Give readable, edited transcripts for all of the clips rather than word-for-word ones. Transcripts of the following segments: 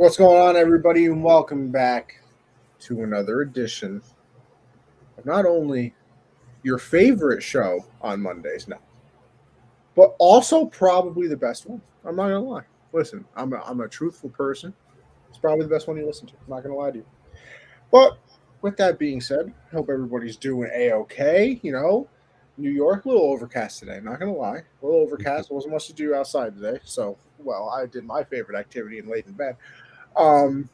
What's going on, everybody, and welcome back to another edition of not only your favorite show on Mondays now, but also probably the best one. I'm not gonna lie. Listen, I'm a truthful person. It's probably the best one you listen to. I'm not gonna lie to you. But with that being said, I hope everybody's doing a-okay. New York, a little overcast today. Not gonna lie, a little overcast. Wasn't much to do outside today, so I did my favorite activity and laid in bed. Um,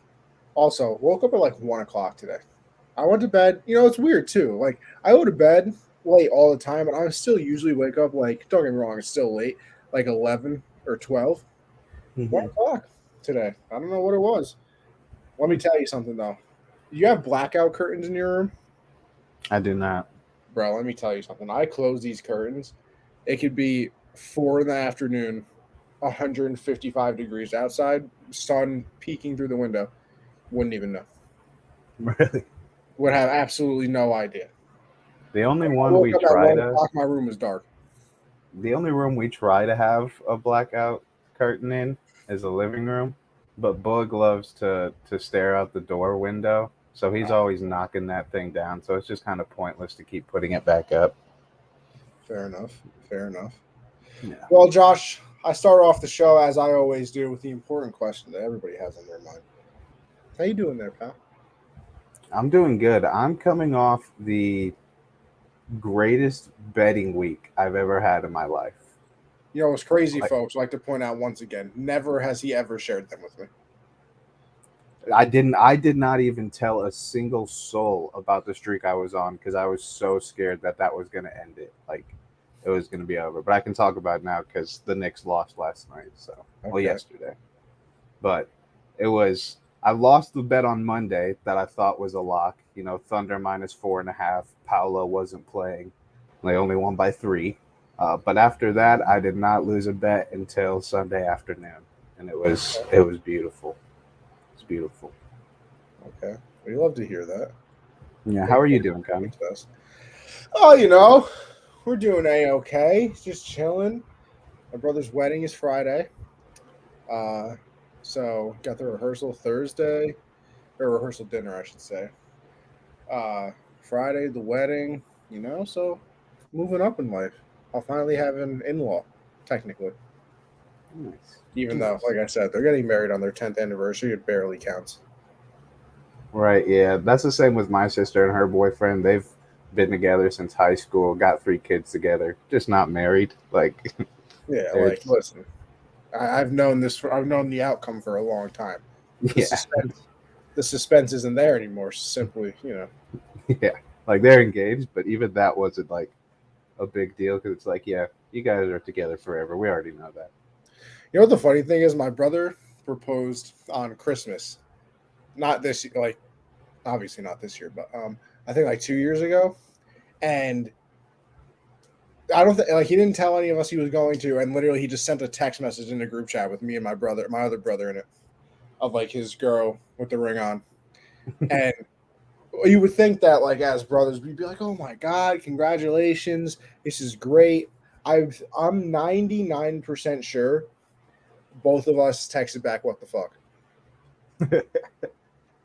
Also, woke up at like 1 o'clock today. I went to bed. It's weird too. Like I go to bed late all the time, and I still usually wake up like. Don't get me wrong, it's still late, like 11 or 12. 1 o'clock today. I don't know what it was. Let me tell you something though. You have blackout curtains in your room, I do not. bro. Let me tell you something. I close these curtains. It could be 4 in the afternoon, 155 degrees outside, sun peeking through the window. Wouldn't even know. Really? Would have absolutely no idea. The only I one woke we up at try one to o'clock. My room was dark. the only room we try to have a blackout curtain in is the living room. But Bug loves to stare out the door window, so he's always knocking that thing down. So it's just kind of pointless to keep putting it back up. Fair enough. Fair enough. Yeah. Well, Josh, I start off the show as I always do with the important question that everybody has on their mind. How you doing there, pal? I'm doing good. I'm coming off the greatest betting week I've ever had in my life. It's crazy, Like folks. I'd like to point out once again, never has he ever shared them with me. I did not even tell a single soul about the streak I was on because I was so scared that was going to end it. Like it was going to be over. But I can talk about it now because the Knicks lost last night. So, well, Okay. yesterday. But it was, I lost the bet on Monday that I thought was a lock. Thunder -4.5. Paolo wasn't playing. They only won by three. But after that, I did not lose a bet until Sunday afternoon, and it was beautiful. It's beautiful. Okay. We love to hear that. Yeah. How Thank are you you doing, for Connie? to us. Oh, we're doing a-okay. Just chilling. My brother's wedding is Friday. Uh, so got the rehearsal Thursday, or rehearsal dinner, I should say. Uh, Friday, the wedding, so moving up in life. I'll finally have an in law, technically. Nice. Even though, Nice. like I said, they're getting married on their 10th anniversary, it barely counts. Right. Yeah. That's the same with my sister and her boyfriend. They've been together since high school, got three kids together, just not married. Like, Yeah, like, it's, listen, I've known the outcome for a long time. The yeah. suspense, the suspense isn't there anymore. Simply. Yeah. Like, they're engaged, but even that wasn't like a big deal because it's like, yeah, you guys are together forever. We already know that. You know what the funny thing is? My brother proposed on Christmas, not this, like, obviously not this year, but I think like 2 years ago, and I don't think like he didn't tell any of us he was going to, and literally he just sent a text message in a group chat with me and my other brother in it, of like his girl with the ring on, and you would think that like as brothers we'd be like, oh my god, congratulations, this is great. I'm 99% sure both of us texted back, what the fuck,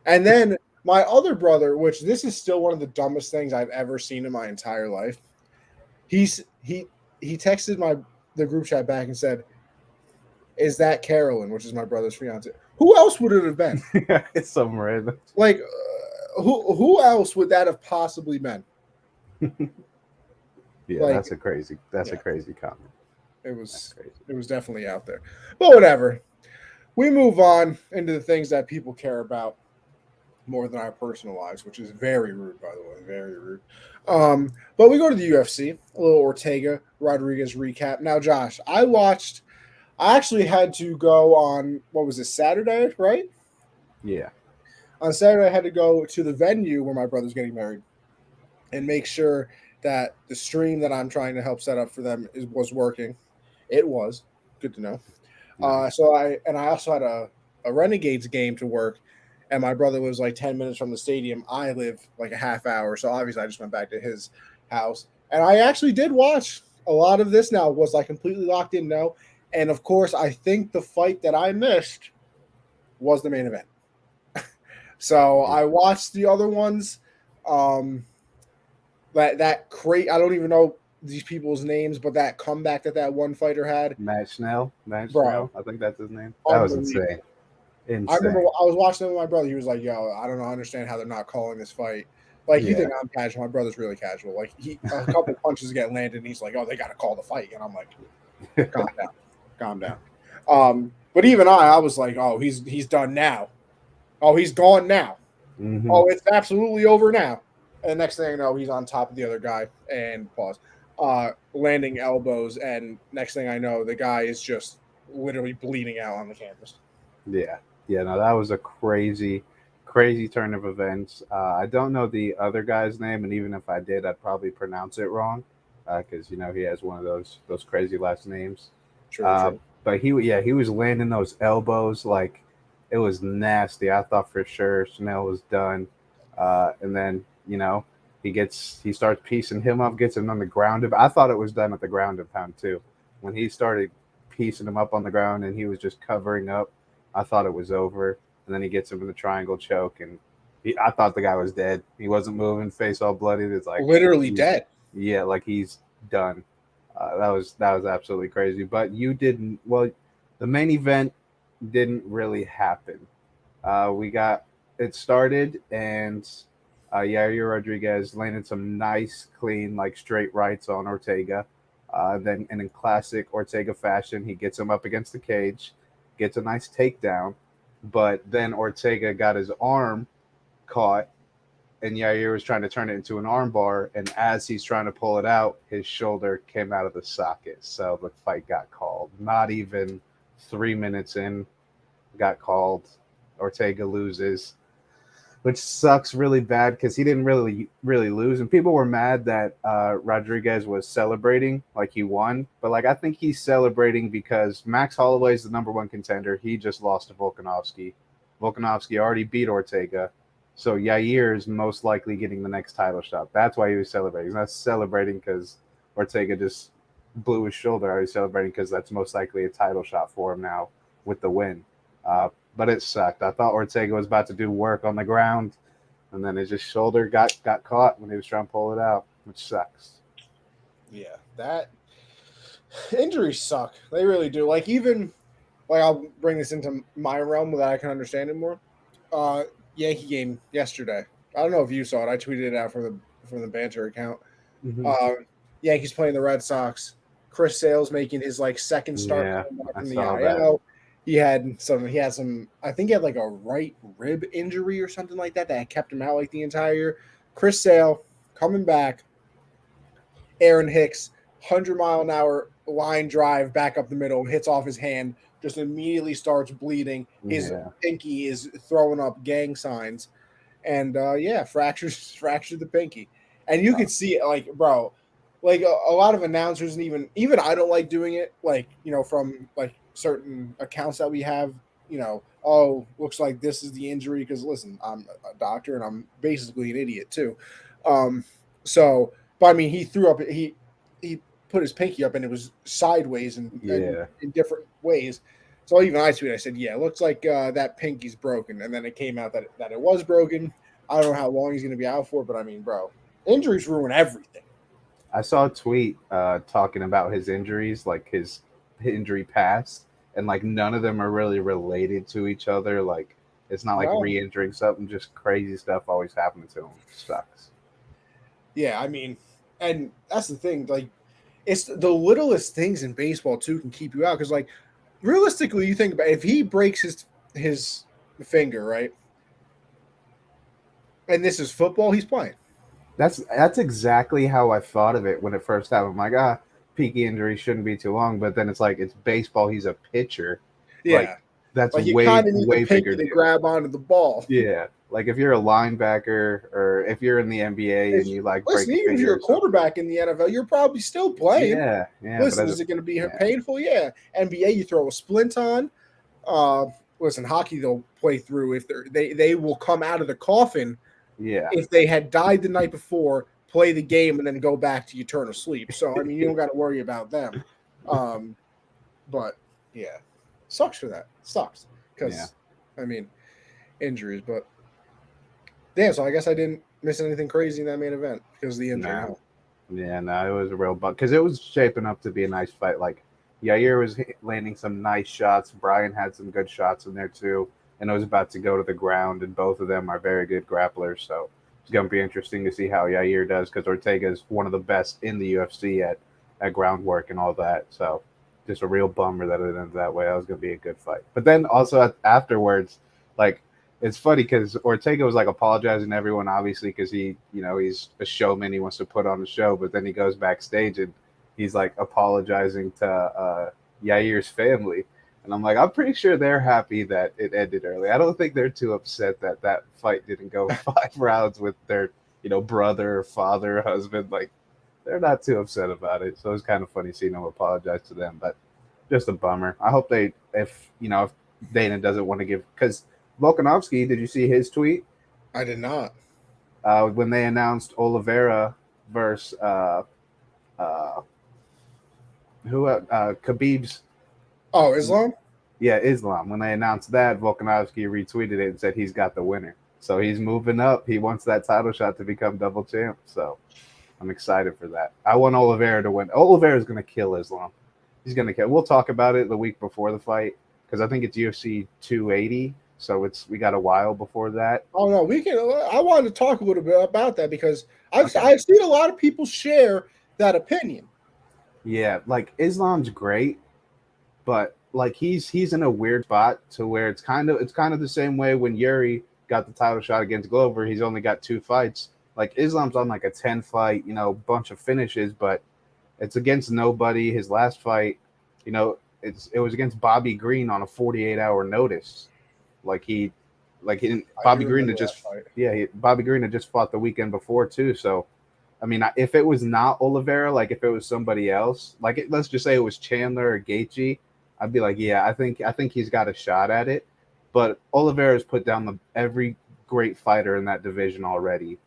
and then my other brother, which this is still one of the dumbest things I've ever seen in my entire life. He's he texted the group chat back and said, "Is that Carolyn?" Which is my brother's fiance. Who else would it have been? It's some random. Like, who else would that have possibly been? Yeah, Like, that's a yeah, crazy comment. it That's was crazy. it was definitely out there. But whatever. We move on into the things that people care about more than our personal lives, which is very rude, by the way, very rude. But we go to the UFC, a little Ortega Rodriguez recap. Now, Josh, I actually had to go on, what was this, Saturday, right? Yeah. On Saturday, I had to go to the venue where my brother's getting married and make sure that the stream that I'm trying to help set up for them was working. It was good to know. Nice. I also had a Renegades game to work, and my brother was like 10 minutes from the stadium. I live like a half hour, so obviously I just went back to his house, and I actually did watch a lot of this. Now, was I completely locked in? No, and of course I think the fight that I missed was the main event. So I watched the other ones. I don't even know these people's names, but that comeback that one fighter had, Matt Schnell. Matt bro, Schnell. I think that's his name. That was insane. unbelievable. I remember Insane. I was watching it with my brother. He was like, "Yo, I don't know, understand how they're not calling this fight." Like, you Yeah. think I'm casual? My brother's really casual. Like, a couple punches get landed, and he's like, "Oh, they got to call the fight," and I'm like, "Calm down, calm down." But even I was like, "Oh, he's done now. Oh, he's gone now. Hmm. Oh, it's absolutely over now." And the next thing I know, he's on top of the other guy and pause, landing elbows, and next thing I know, the guy is just literally bleeding out on the canvas. Yeah. Yeah. No, that was a crazy, crazy turn of events. I don't know the other guy's name, and even if I did, I'd probably pronounce it wrong because he has one of those crazy last names. True, Uh, true. but he was landing those elbows like it was nasty. I thought for sure Chanel was done, and then he starts piecing him up, gets him on the ground. I thought it was done at the ground and pound too. When he started piecing him up on the ground and he was just covering up, I thought it was over. And then he gets him in the triangle choke, and I thought the guy was dead. He wasn't moving, face all bloody. It's like Literally he's dead. yeah, like he's done. That was absolutely crazy. But you didn't. Well, the main event didn't really happen. We got it started, and Yair Rodriguez landed some nice, clean, like straight rights on Ortega. Then, and in classic Ortega fashion, he gets him up against the cage, gets a nice takedown, but then Ortega got his arm caught, and Yair was trying to turn it into an armbar, and as he's trying to pull it out, his shoulder came out of the socket. So the fight got called. Not even 3 minutes in, got called. Ortega loses, which sucks really bad because he didn't really lose, and people were mad that Rodriguez was celebrating like he won, but like I think he's celebrating because Max Holloway is the number one contender. He just lost to Volkanovski. Volkanovski already beat Ortega, so Yair is most likely getting the next title shot. That's why he was celebrating. He's not celebrating because Ortega just blew his shoulder. He's celebrating because that's most likely a title shot for him now with the win. But it sucked. I thought Ortega was about to do work on the ground, and then his shoulder got caught when he was trying to pull it out, which sucks. Yeah, that injuries suck. They really do. Like, even like, I'll bring this into my realm that I can understand it more. Uh, Yankee game yesterday. I don't know if you saw it. I tweeted it out from the banter account. Hmm. Uh, Yankees playing the Red Sox. Chris Sale's making his like second start Yeah, coming back I from the saw that. IL. He had some. I think he had like a right rib injury or something like that kept him out like the entire year. Chris Sale coming back. Aaron Hicks, 100-mile-an-hour line drive back up the middle, hits off his hand, just immediately starts bleeding. His Yeah, pinky is throwing up gang signs, and fractures fractured the pinky. And you could see it, like, bro, like a lot of announcers, and even I don't like doing it, like, from like certain accounts that we have. Oh, looks like this is the injury, because listen, I'm a doctor and I'm basically an idiot too. Um, so, but I mean, he threw up. He put his pinky up, and it was sideways and yeah, in different ways. So even I tweeted, I said, "Yeah, it looks like that pinky's broken." And then it came out that it was broken. I don't know how long he's going to be out for, but I mean, bro, injuries ruin everything. I saw a tweet talking about his injuries, like his injury past, and like none of them are really related to each other. Like it's not like No, re-injuring something, just crazy stuff always happening to him. Sucks. yeah, I mean, and that's the thing. Like, it's the littlest things in baseball too can keep you out, because, like, realistically, you think about it, if he breaks his finger, right, and this is football, he's playing. That's exactly how I thought of it when it first happened. I'm like, peaky injury shouldn't be too long, but then it's like it's baseball. He's a pitcher, like Yeah, that's like, you way kind of need the way bigger pinky to deal. grab onto the ball. Yeah, like if you're a linebacker or if you're in the NBA and you like break Listen, a even if finger you're or a something. quarterback in the NFL, you're probably still playing. Yeah, but Listen, is it going to be yeah, painful? Yeah. NBA, you throw a splint on. Uh, Listen, hockey, they'll play through if they will come out of the coffin yeah, if they had died the night before, play the game, and then go back to eternal sleep. So I mean, you don't got to worry about them. Um, but yeah, sucks for that. Sucks yeah. because I mean, injuries, but damn. So I guess I didn't miss anything crazy in that main event because of the injury. Nah, Huh? yeah, no, it was a real bug because it was shaping up to be a nice fight. Like Yair was landing some nice shots. Brian had some good shots in there too, and it was about to go to the ground. And both of them are very good grapplers, so it's going to be interesting to see how Yair does because Ortega is one of the best in the UFC at groundwork and all that. So just a real bummer that it ended that way. That was going to be a good fight. But then also afterwards, like it's funny because Ortega was like apologizing to everyone, obviously, because he's a showman. He wants to put on a show, but then he goes backstage and he's like apologizing to Yair's family. And I'm like, I'm pretty sure they're happy that it ended early. I don't think they're too upset that that fight didn't go 5 rounds with their, brother, father, husband. Like, they're not too upset about it. So it's kind of funny seeing him apologize to them, but just a bummer. I hope if Dana doesn't want to give, because Volkanovski, did you see his tweet I did not. when they announced Oliveira versus uh, Khabib's? Oh, Islam. Yeah, Islam. When they announced that, Volkanovski retweeted it and said he's got the winner. So he's moving up. He wants that title shot to become double champ. So I'm excited for that. I want Oliveira to win. Oliveira is going to kill Islam. He's going to kill. We'll talk about it the week before the fight because I think it's UFC 280. So we got a while before that. Oh no, we can. I wanted to talk a little bit about that because I've Okay. I've seen a lot of people share that opinion. Yeah, like Islam's great, but like he's in a weird spot to where it's kind of the same way when Yuri got the title shot against Glover. He's only got 2 fights. Like Islam's on like a 10 fight, bunch of finishes, but it's against nobody. His last fight, it was against Bobby Green on a 48-hour notice. Like he didn't. I do Bobby Green remember had that just fight. Bobby Green had just fought the weekend before too. So I mean, if it was not Oliveira, like if it was somebody else, let's just say it was Chandler or Gaethje, I'd be like, yeah, I think he's got a shot at it. But Oliveira's put down every great fighter in that division already.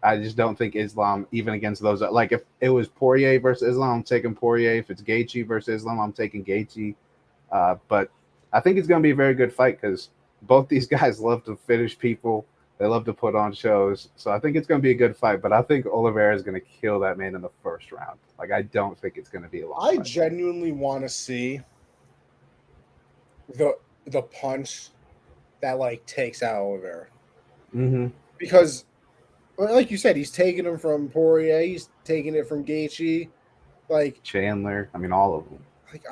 I just don't think Islam, even against those, like if it was Poirier versus Islam, I'm taking Poirier. If it's Gaethje versus Islam, I'm taking Gaethje. But I think it's going to be a very good fight because both these guys love to finish people. They love to put on shows. So I think it's going to be a good fight. But I think Oliveira is going to kill that man in the first round. Like, I don't think it's going to be a long I fight. genuinely want to see the punch that like takes out Oliveira Mm-hmm. because, like you said, he's taking him from Poirier, he's taking it from Gaethje. Like, Chandler. I mean, all of them. like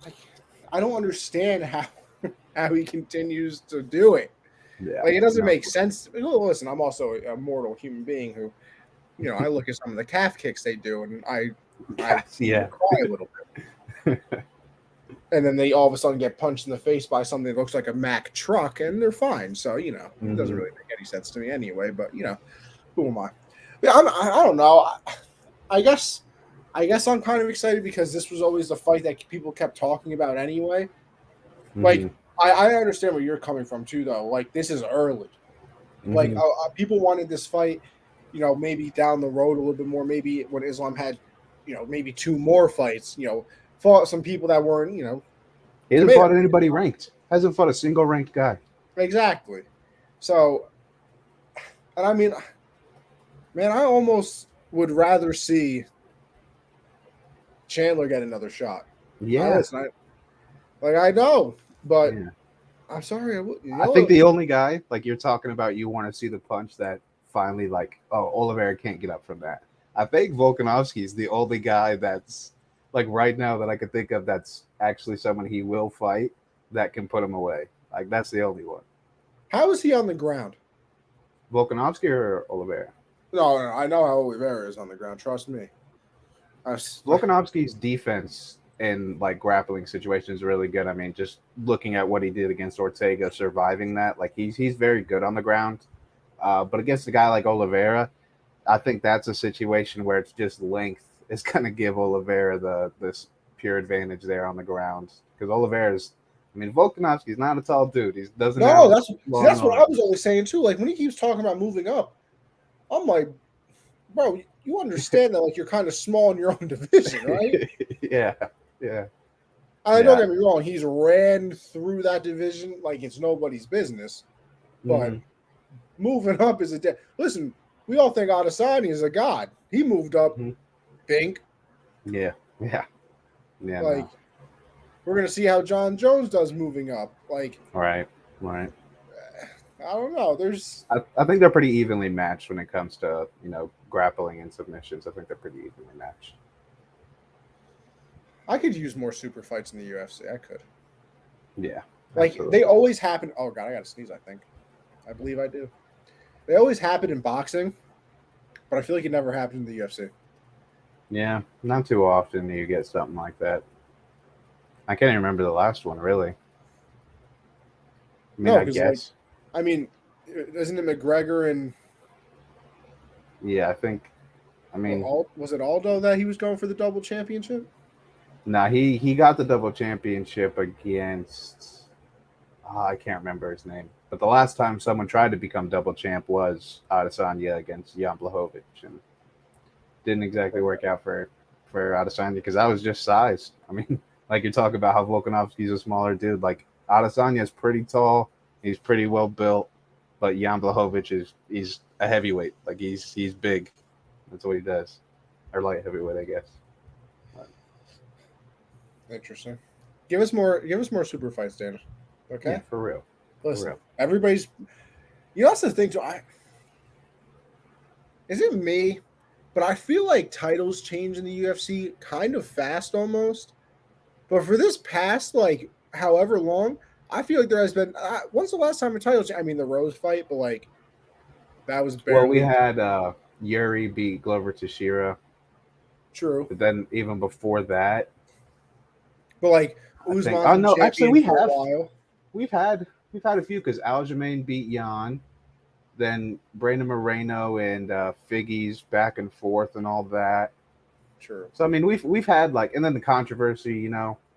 like I don't understand how he continues to do it. Yeah. Like, it doesn't No. make sense. Listen, I'm also a mortal human being who, I look at some of the calf kicks they do, and I Yeah. cry a little bit. And then they all of a sudden get punched in the face by something that looks like a Mack truck, and they're fine. So it doesn't really make any sense to me anyway. But who am I? Yeah, I don't know. I guess I'm kind of excited because this was always the fight that people kept talking about anyway. Like, Mhm. I understand where you're coming from too, though. Like, this is early. Like, Mhm. people wanted this fight, maybe down the road a little bit more. Maybe when Islam had, maybe 2 more fights. Fought some people that weren't, He hasn't committed. fought anybody ranked. Hasn't fought a single ranked guy. Exactly. So, and I mean, man, I almost would rather see Chandler get another shot. Yeah. I know, but Yeah. I'm sorry. I think the only guy, like you're talking about, you want to see the punch that finally, like, oh, Oliveira can't get up from that. I think Volkanovski is the only guy that's, like, right now that I could think of that's actually someone he will fight that can put him away. Like, that's the only one. How is he on the ground? Volkanovski or Oliveira? No, I know how Oliveira is on the ground. Trust me. Volkanovski's defense in like grappling situations is really good. I mean, just looking at what he did against Ortega, surviving that, like he's very good on the ground. But against a guy like Oliveira, I think that's a situation where it's just length is going to give Oliveira this pure advantage there on the ground because Oliveira's. I mean, Volkanovski's not a tall dude. He doesn't have No, long that's what I was arms. always saying too. Like, when he keeps talking about moving up, I'm like, bro, you understand that like you're kind of small in your own division, right? Yeah, yeah. Don't get me wrong, he's ran through that division like it's nobody's business. But moving up is listen, we all think Adesanya is a god. He moved up, Pink. Yeah. Like, we're gonna see how John Jones does moving up. Like, right. I don't know. I think they're pretty evenly matched when it comes to grappling and submissions. I think they're pretty evenly matched. I could use more super fights in the UFC. I could. Yeah. Like absolutely. they always happen. Oh god, I gotta sneeze. I believe I do. They always happen in boxing, but I feel like it never happens in the UFC. Yeah, not too often do you get something like that. I can't even remember the last one, really. I mean, No, I guess. Isn't it McGregor and? Yeah, I think. I mean, was it Aldo that he was going for the double championship? nah, he got the double championship against. I can't remember his name, but the last time someone tried to become double champ was Adesanya against Jan Blachowicz, and didn't exactly work out for Adesanya because that was just size. I mean, like you're talking about how Volkanovski's a smaller dude. Like Adesanya's pretty tall, he's pretty well built, but Jan Blachowicz he's a heavyweight. Like he's big. That's what he does, or light heavyweight, I guess. But. Interesting. Give us more super fights, Dan. Okay, yeah, for real. Listen, for real. Everybody's. That's the thing too. Is it me? But I feel like titles change in the UFC kind of fast almost. But for this past, like, however long, I feel like there has been. When's the last time a title change? I mean, the Rose fight, but, like, that was barely. Well, we had Yuri beat Glover Teixeira. True. But then even before that. But, like, Usman's no, actually, we have. A while. We've had a few because Aljamain beat Jan. Then Brandon Moreno and Figgy's back and forth and all that. True. So I mean, we've had like, and then the controversy,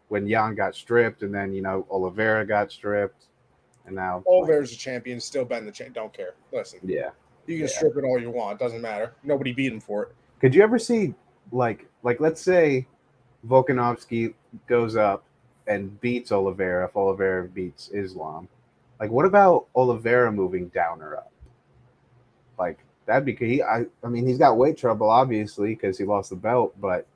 when Jan got stripped, and then Oliveira got stripped, and now Oliveira's a champion, still been the champ. Don't care. Listen, yeah, you can strip it all you want. Doesn't matter. Nobody beat him for it. Could you ever see like let's say Volkanovski goes up and beats Oliveira if Oliveira beats Islam? Like, what about Oliveira moving down or up? Like, that'd be I mean, he's got weight trouble, obviously, because he lost the belt, but,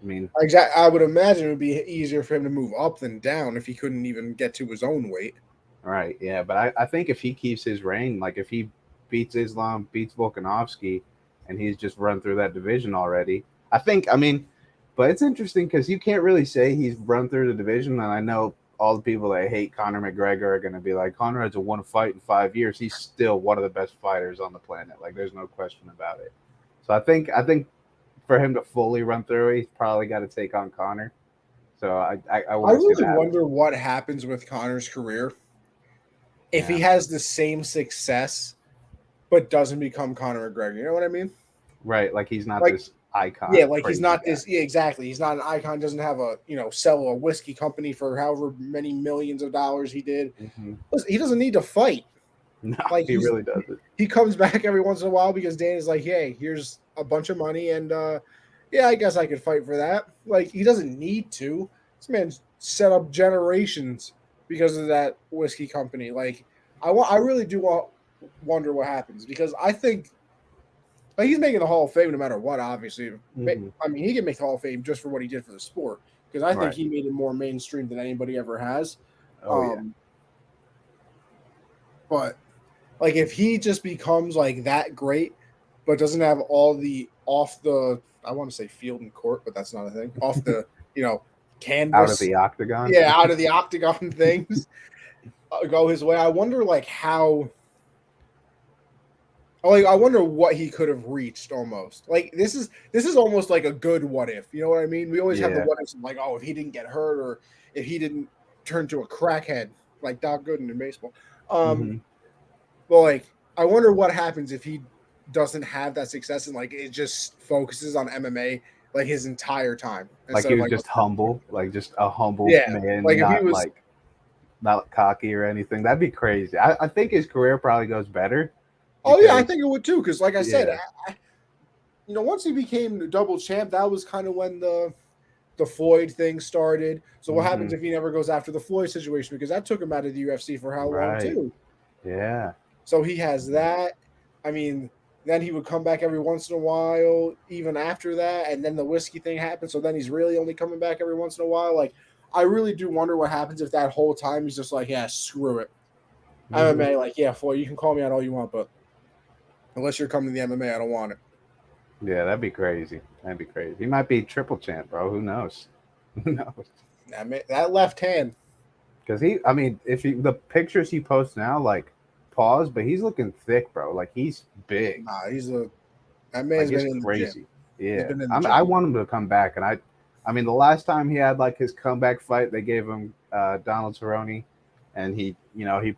I mean... Exactly. I would imagine it would be easier for him to move up than down if he couldn't even get to his own weight. Right, yeah, but I think if he keeps his reign, like, if he beats Islam, beats Volkanovski, and he's just run through that division already, but it's interesting because you can't really say he's run through the division, and I know all the people that hate Conor McGregor are going to be like, Conor hasn't won a fight in 5 years. He's still one of the best fighters on the planet. Like, there's no question about it. So I think for him to fully run through, he's probably got to take on Conor. So I really wonder what happens with Conor's career if he has the same success but doesn't become Conor McGregor. You know what I mean? Right. Like, he's not this icon. Yeah, like he's not this. Yeah, exactly. He's not an icon. Doesn't have sell a whiskey company for however many millions of dollars he did. Mm-hmm. Listen, he doesn't need to fight. No, like he really doesn't. He comes back every once in a while because Danny's like, "Hey, here's a bunch of money, and I guess I could fight for that." Like, he doesn't need to. This man's set up generations because of that whiskey company. Like, I really do wonder what happens because I think. Like, he's making the Hall of Fame no matter what, obviously. Mm-hmm. I mean, he can make the Hall of Fame just for what he did for the sport because I think he made it more mainstream than anybody ever has. Yeah. But, like, if he just becomes, like, that great but doesn't have all the I want to say field and court, but that's not a thing, off the, canvas. Out of the octagon? Yeah, out of the octagon things go his way. I wonder, like, how... Like, I wonder what he could have reached almost. Like, this is almost like a good what if. You know what I mean? We always have the what ifs of like, oh, if he didn't get hurt or if he didn't turn to a crackhead like Doc Gooden in baseball. But, like, I wonder what happens if he doesn't have that success and, like, it just focuses on MMA, like, his entire time. Like, he was just humble. Like, just a humble man. Like, if he was... not cocky or anything. That'd be crazy. I think his career probably goes better. Oh, yeah, I think it would too. Because, like I said, once he became the double champ, that was kind of when the the Floyd thing started. So what happens Mhm. if he never goes after the Floyd situation? Because that took him out of the UFC for how long Right. too? Yeah. So he has that. I mean, then he would come back every once in a while, even after that, and then the whiskey thing happened. So then he's really only coming back every once in a while. Like, I really do wonder what happens if that whole time he's just like, yeah, screw it. Mhm. MMA, like, yeah, Floyd, you can call me out all you want, but unless you're coming to the MMA, I don't want it. Yeah, that'd be crazy. That'd be crazy. He might be triple champ, bro. Who knows? Who knows? That left hand. Because I mean, if you the pictures he posts now, like, pause, but he's looking thick, bro. Like, he's big. Nah, that Like, man's it's been in the gym. crazy. He's Yeah, been in the I gym. want him to come back, and I mean, the last time he had like his comeback fight, they gave him Donald Cerrone, and he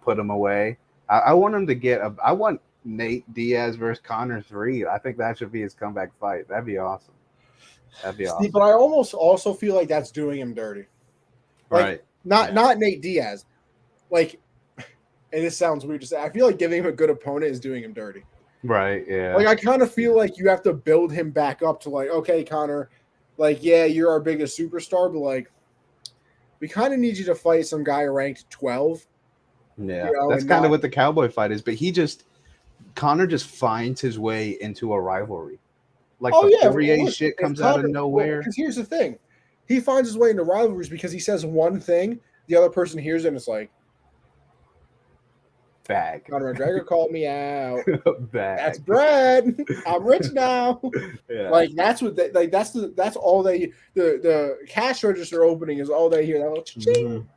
put him away. I want him to get I want Nate Diaz versus Connor 3. I think that should be his comeback fight. That'd be awesome. That'd be See, but awesome. I almost also feel like that's doing him dirty. Like, Right. Yeah. not Nate Diaz. Like, and this sounds weird to say. I feel like giving him a good opponent is doing him dirty. Right. Yeah. Like, I kind of feel Yeah. like you have to build him back up to like, okay, Connor, like, yeah, you're our biggest superstar, but like, we kind of need you to fight some guy ranked 12, Yeah. That's and kind of not. what the Cowboy fight is, but Connor just finds his way into a rivalry. Like Oh the yeah, Poirier well, listen, shit if comes out of Connor, well, nowhere. because here's the thing, he finds his way into rivalries because he says one thing, the other person hears it, and it's like, Bag. Conor McGregor called me out. That's Bag. Brad. I'm rich now. Yeah. Like that's what they, like that's all they the cash register opening is all they hear. That little Hmm. ching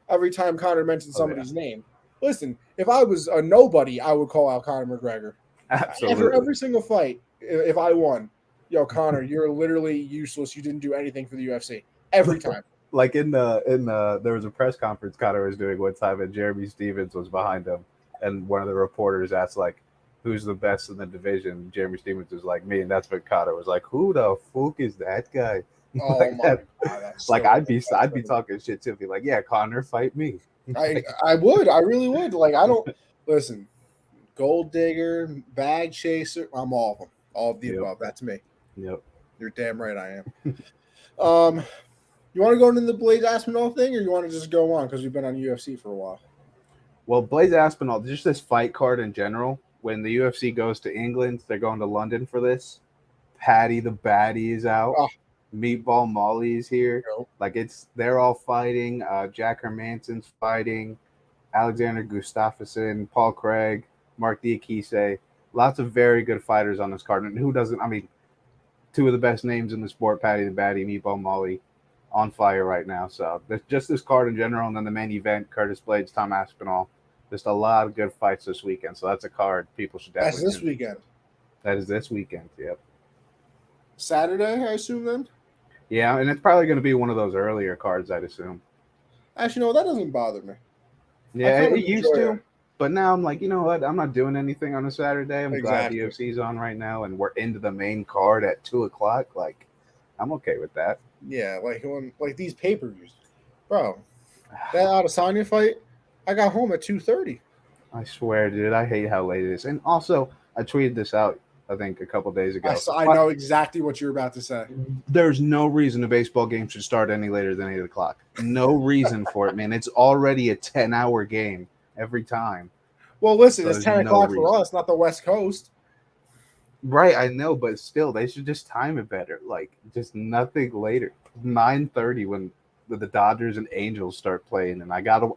every time Connor mentions Oh yeah. somebody's name. Listen, if I was a nobody, I would call out Conor McGregor. Absolutely. Every single fight, if I won, yo, Connor, you're literally useless. You didn't do anything for the UFC. Every time. Like in the there was a press conference Connor was doing one time, and Jeremy Stevens was behind him, and one of the reporters asked like, "Who's the best in the division?" Jeremy Stevens was like, "Me," and that's what Connor was like, "Who the fuck is that guy?" Oh Like my that. god, that's Like so I'd be talking shit too. Be like, "Yeah, Connor, fight me." Like, I would. I really would. Like I don't listen. Gold digger, bag chaser. I'm all of them. All of the yep, above. That's me. yep. You're damn right I am. You want to go into the Blaze Aspinall thing, or you want to just go on because we've been on UFC for a while? Well, Blaze Aspinall, just this fight card in general. When the UFC goes to England, they're going to London for this. Patty the Baddie is out. Oh, Meatball Molly is here. no. Like they're all fighting. Jack Hermansson's fighting. Alexander Gustafsson, Paul Craig, Mark Diakise. Lots of very good fighters on this card. And who doesn't? I mean, two of the best names in the sport, Patty the Baddie, Meatball Molly, on fire right now. So just this card in general, and then the main event, Curtis Blades, Tom Aspinall. Just a lot of good fights this weekend. So that's a card people should That's definitely this tune in. weekend. That is this weekend. Yep. Saturday, I assume then? Yeah, and it's probably going to be one of those earlier cards, I'd assume. Actually, no, that doesn't bother me. I Yeah, kind of it used enjoy to, it. but now I'm like, you know what? I'm not doing anything on a Saturday. I'm glad the Exactly. UFC's on right now, and we're into the main card at 2 o'clock. Like, I'm okay with that. Yeah, like these pay-per-views. Bro, that Adesanya fight, I got home at 2:30. I swear, dude, I hate how late it is. And also, I tweeted this out, I think, a couple days ago. I know exactly what you're about to say. There's no reason a baseball game should start any later than 8 o'clock. No reason for it, man. It's already a 10-hour game every time. Well, listen, So it's there's 10 no o'clock for reason. us, not the West Coast. Right, I know, but still, they should just time it better. Like, just nothing later. 9:30 when the Dodgers and Angels start playing, and I gotta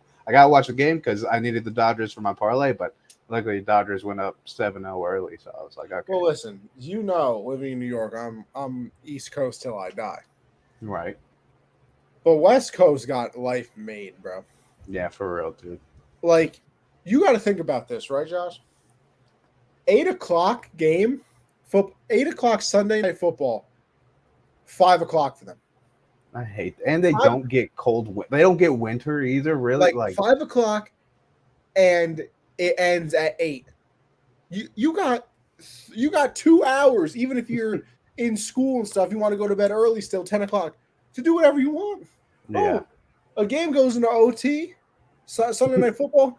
watch the game because I needed the Dodgers for my parlay. But luckily, Dodgers went up 7-0 early, so I was like, okay, Well, listen, living in New York, I'm East Coast till I die. right, But West Coast got life made, bro. yeah, for real, dude. Like, you got to think about this, right, Josh? 8 o'clock game, 8 o'clock Sunday night football, 5 o'clock for them. I hate, and they Five, don't get cold. They don't get winter either. Really, like like 5 o'clock, and it ends at 8. You got 2 hours, even if you're in school and stuff. You want to go to bed early, still 10 o'clock, to do whatever you want. yeah, Oh, a game goes into OT, Sunday night football.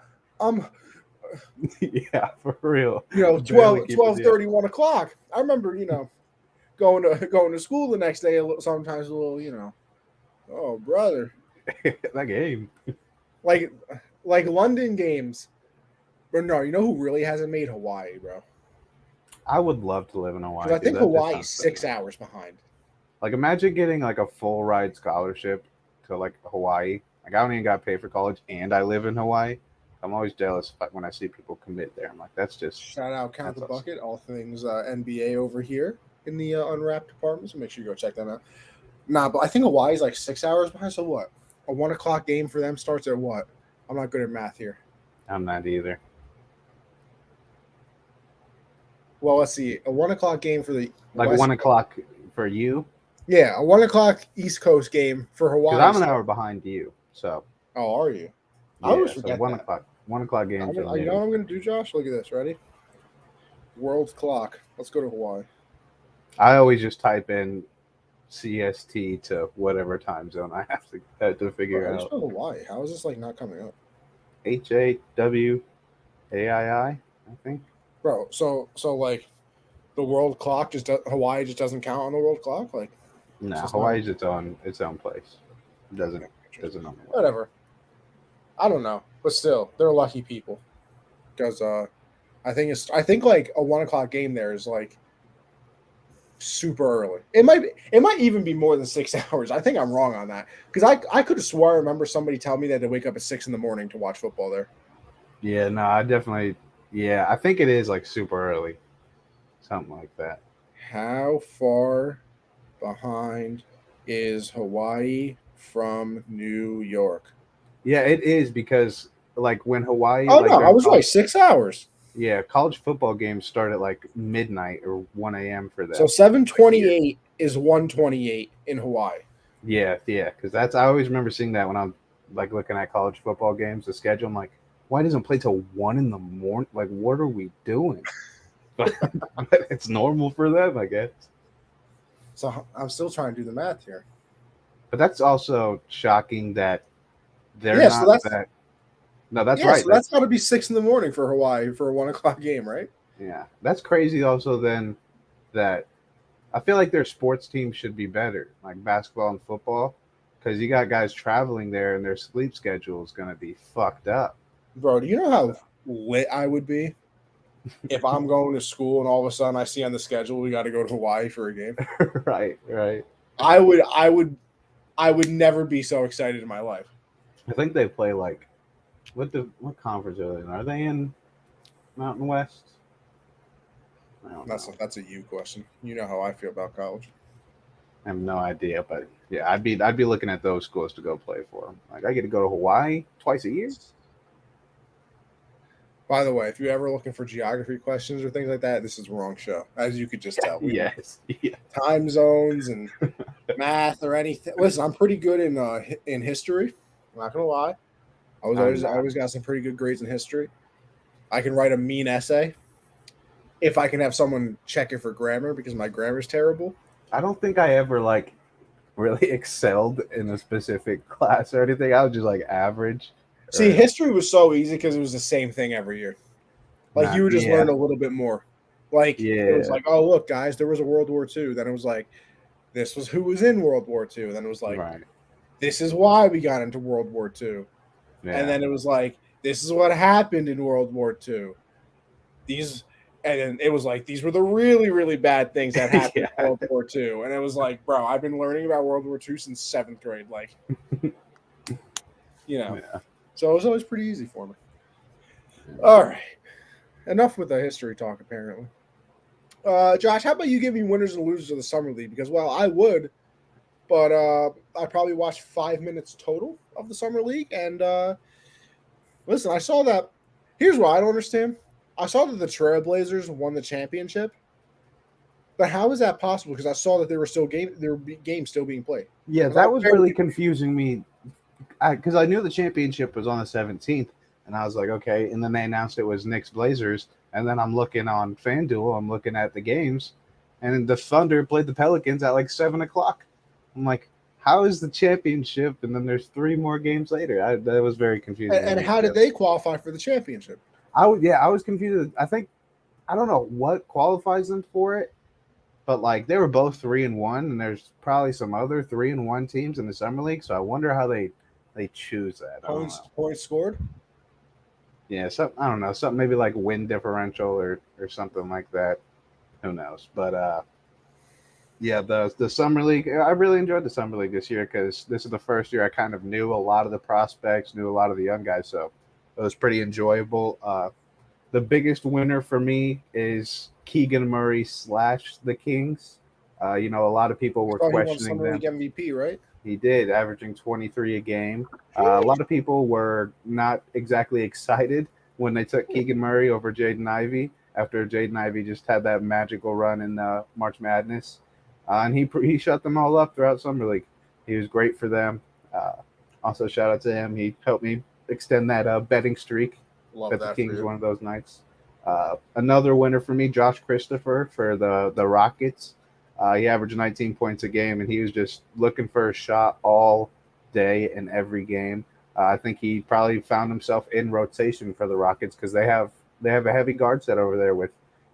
yeah, for real. 12, Barely keep it 12:30, 1 o'clock. I remember, going to school the next day. Sometimes a little, Oh, brother. That game. Like London games. But no, you know who really hasn't made Hawaii, bro? I would love to live in Because Hawaii, I dude. think That just Hawaii is sounds so 6 hours behind. like imagine getting like a full ride scholarship to like Hawaii. Like I don't even got to pay for college, and I live in Hawaii. I'm always jealous when I see people commit there. I'm like, Shout out, Count that's the awesome. Bucket, all things NBA over here in the Unwrapped department. So make sure you go check them out. Nah, but I think Hawaii's like 6 hours behind. So what? A 1 o'clock game for them starts at what? I'm not good at math here. I'm not either. Well, let's see. A 1 o'clock game for the Like West. 1 o'clock for you, Yeah, a 1 o'clock East Coast game for because Hawaii. I'm an hour behind you. So Oh, are you? I always yeah, so forget that. 1 o'clock games are You know what noon. I'm going to do, Josh? Look at this. Ready? World clock. Let's go to Hawaii. I always just type in CST to whatever time zone I have to figure Bro, I just out. know Hawaii. How is this like not coming up? HAWAII, I think. Bro, so like the world clock Hawaii just doesn't count on the world clock? Like it's No, just not Hawaii's its own place. It doesn't own the world. whatever. I don't know. But still, they're lucky people. Because I think like a 1 o'clock game there is like super early. It might even be more than 6 hours. I think I'm wrong on that. Because I could have swore I remember somebody telling me that they wake up at 6 in the morning to watch football there. Yeah, no, I definitely. Yeah, I think it is like super early, something like that. How far behind is Hawaii from New York? Yeah, it is because like when Hawaii Oh like no, I their was right. 6 hours. college football games start at like midnight or 1 a.m. for So them. seven Here. twenty eight is 1:28 in Hawaii. Yeah, because that's I always remember seeing that when I'm like looking at college football games, the schedule. I'm like, why doesn't it play till 1 in the morning? Like, what are we doing? But it's normal for them, I guess. So I'm still trying to do the math here. But that's also shocking that they're Yeah, so not that's that. No, that's yeah, right. so that's got to be 6 in the morning for Hawaii for a 1 o'clock game, right? Yeah, that's crazy. Also, then that I feel like their sports teams should be better, like basketball and football, because you got guys traveling there and their sleep schedule is going to be fucked up. Bro, do you know how lit I would be if I'm going to school and all of a sudden I see on the schedule we got to go to Hawaii for a game? Right. I would, I would, I would never be so excited in my life. I think they play like what conference are they in? Are they in Mountain West? I don't know. That's a you question. You know how I feel about college. I have no idea, but yeah, I'd be looking at those schools to go play for them. Like I get to go to Hawaii twice a year. By the way, if you're ever looking for geography questions or things like that, this is the wrong show, as you could just tell. Yes. Yeah. Time zones and math or anything. Listen, I'm pretty good in history. I'm not gonna lie. I always got some pretty good grades in history. I can write a mean essay if I can have someone check it for grammar because my grammar's terrible. I don't think I ever like really excelled in a specific class or anything. I was just like average. See, history was so easy because it was the same thing every year. Like you would just learn a little bit more. Like it was like, oh look, guys, there was a World War II. Then it was like, this was who was in World War II. Then it was like, this is why we got into World War II. Yeah. And then it was like, this is what happened in World War II. And then it was like, these were the really, really bad things that happened in World War II. And it was like, bro, I've been learning about World War II since 7th grade. Like, you know. Yeah. So it was always pretty easy for me. All right. Enough with the history talk, apparently. Josh, how about you give me winners and losers of the Summer League? Because, well, I would, but I probably watched 5 minutes total of the Summer League. And listen, I saw that. Here's what I don't understand. I saw that the Trailblazers won the championship. But how is that possible? Because I saw that there were games still being played. Yeah, that was really confusing me. Because I knew the championship was on the 17th, and I was like, okay. And then they announced it was Knicks Blazers, and then I'm looking on FanDuel, I'm looking at the games, and the Thunder played the Pelicans at like 7:00. I'm like, how is the championship? And then there's 3 more games later. That was very confusing. And how did they qualify for the championship? I was confused. I don't know what qualifies them for it, but like they were both 3-1, and there's probably some other 3-1 teams in the summer league. So I wonder how they choose that. I don't know. Points scored. Yeah, so I don't know, something maybe like win differential or something like that. Who knows? But yeah, the summer league. I really enjoyed the summer league this year because this is the first year I kind of knew a lot of the prospects, knew a lot of the young guys, so it was pretty enjoyable. The biggest winner for me is Keegan Murray / the Kings. A lot of people were Oh, he won questioning summer them. league MVP, right? He did, averaging 23 a game. A lot of people were not exactly excited when they took Keegan Murray over Jaden Ivey after Jaden Ivey just had that magical run in March Madness. And he shut them all up throughout Summer League. He was great for them. Uh, Also, shout out to him. He helped me extend that betting streak. Love Bet the that Kings for you. one of those nights. Another winner for me, Josh Christopher for the Rockets. He averaged 19 points a game, and he was just looking for a shot all day in every game. I think he probably found himself in rotation for the Rockets because they have a heavy guard set over there with,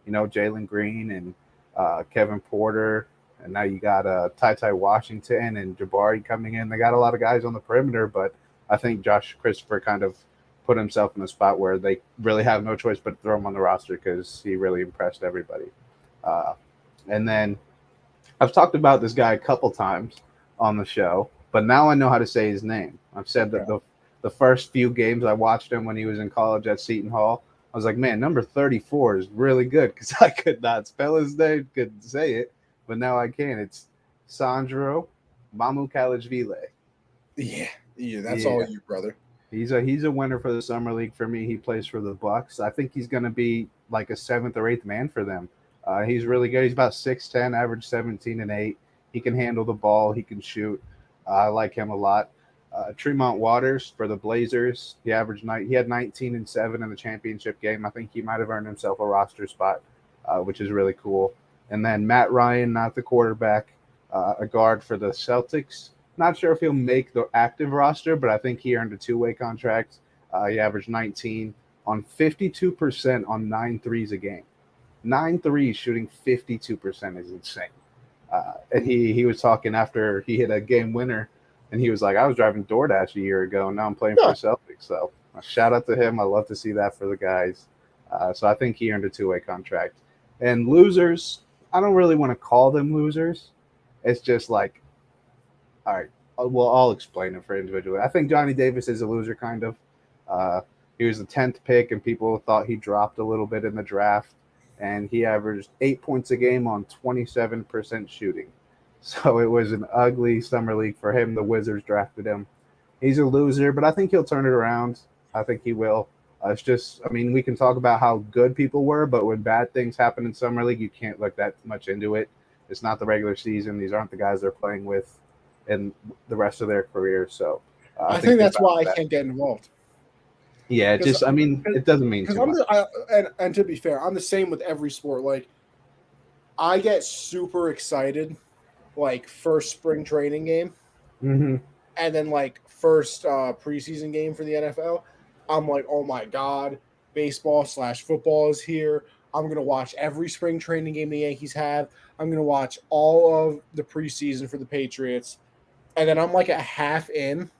Jalen Green and Kevin Porter, and now you got Ty Washington and Jabari coming in. They got a lot of guys on the perimeter, but I think Josh Christopher kind of put himself in a spot where they really have no choice but to throw him on the roster because he really impressed everybody. And then I've talked about this guy a couple times on the show, but now I know how to say his name. I've said that the first few games I watched him when he was in college at Seton Hall, I was like, man, number 34 is really good because I could not spell his name, couldn't say it, but now I can. It's Sandro Mamukelashvili. Yeah, that's all you, brother. He's a winner for the summer league for me. He plays for the Bucks. I think he's going to be like a seventh or eighth man for them. He's really good. He's about 6'10", average 17 and 8. He can handle the ball. He can shoot. I like him a lot. Tremont Waters for the Blazers. He had 19 and 7 in the championship game. I think he might have earned himself a roster spot, which is really cool. And then Matt Ryan, not the quarterback, a guard for the Celtics. Not sure if he'll make the active roster, but I think he earned a two-way contract. He averaged 19 on 52% on 9 threes a game. 9 threes shooting 52% is insane. And he was talking after he hit a game winner, and he was like, I was driving DoorDash a year ago, and now I'm playing for the Celtics. So shout out to him. I love to see that for the guys. So I think he earned a two-way contract. And losers, I don't really want to call them losers. It's just like, all right, well, I'll explain it for individually. I think Johnny Davis is a loser, kind of. He was the 10th pick, and people thought he dropped a little bit in the draft. And he averaged 8 points a game on 27% shooting. So it was an ugly summer league for him. The Wizards drafted him. He's a loser, but I think he'll turn it around. I think he will. It's just, I mean, we can talk about how good people were, but when bad things happen in summer league, you can't look that much into it. It's not the regular season. These aren't the guys they're playing with in the rest of their career. So I think that's why I can't get involved. Yeah, it doesn't mean too much. And to be fair, I'm the same with every sport. Like, I get super excited, like, first spring training game, Mm-hmm. and then, like, first preseason game for the NFL. I'm like, oh my God, baseball / football is here. I'm going to watch every spring training game the Yankees have. I'm going to watch all of the preseason for the Patriots. And then I'm like a half in,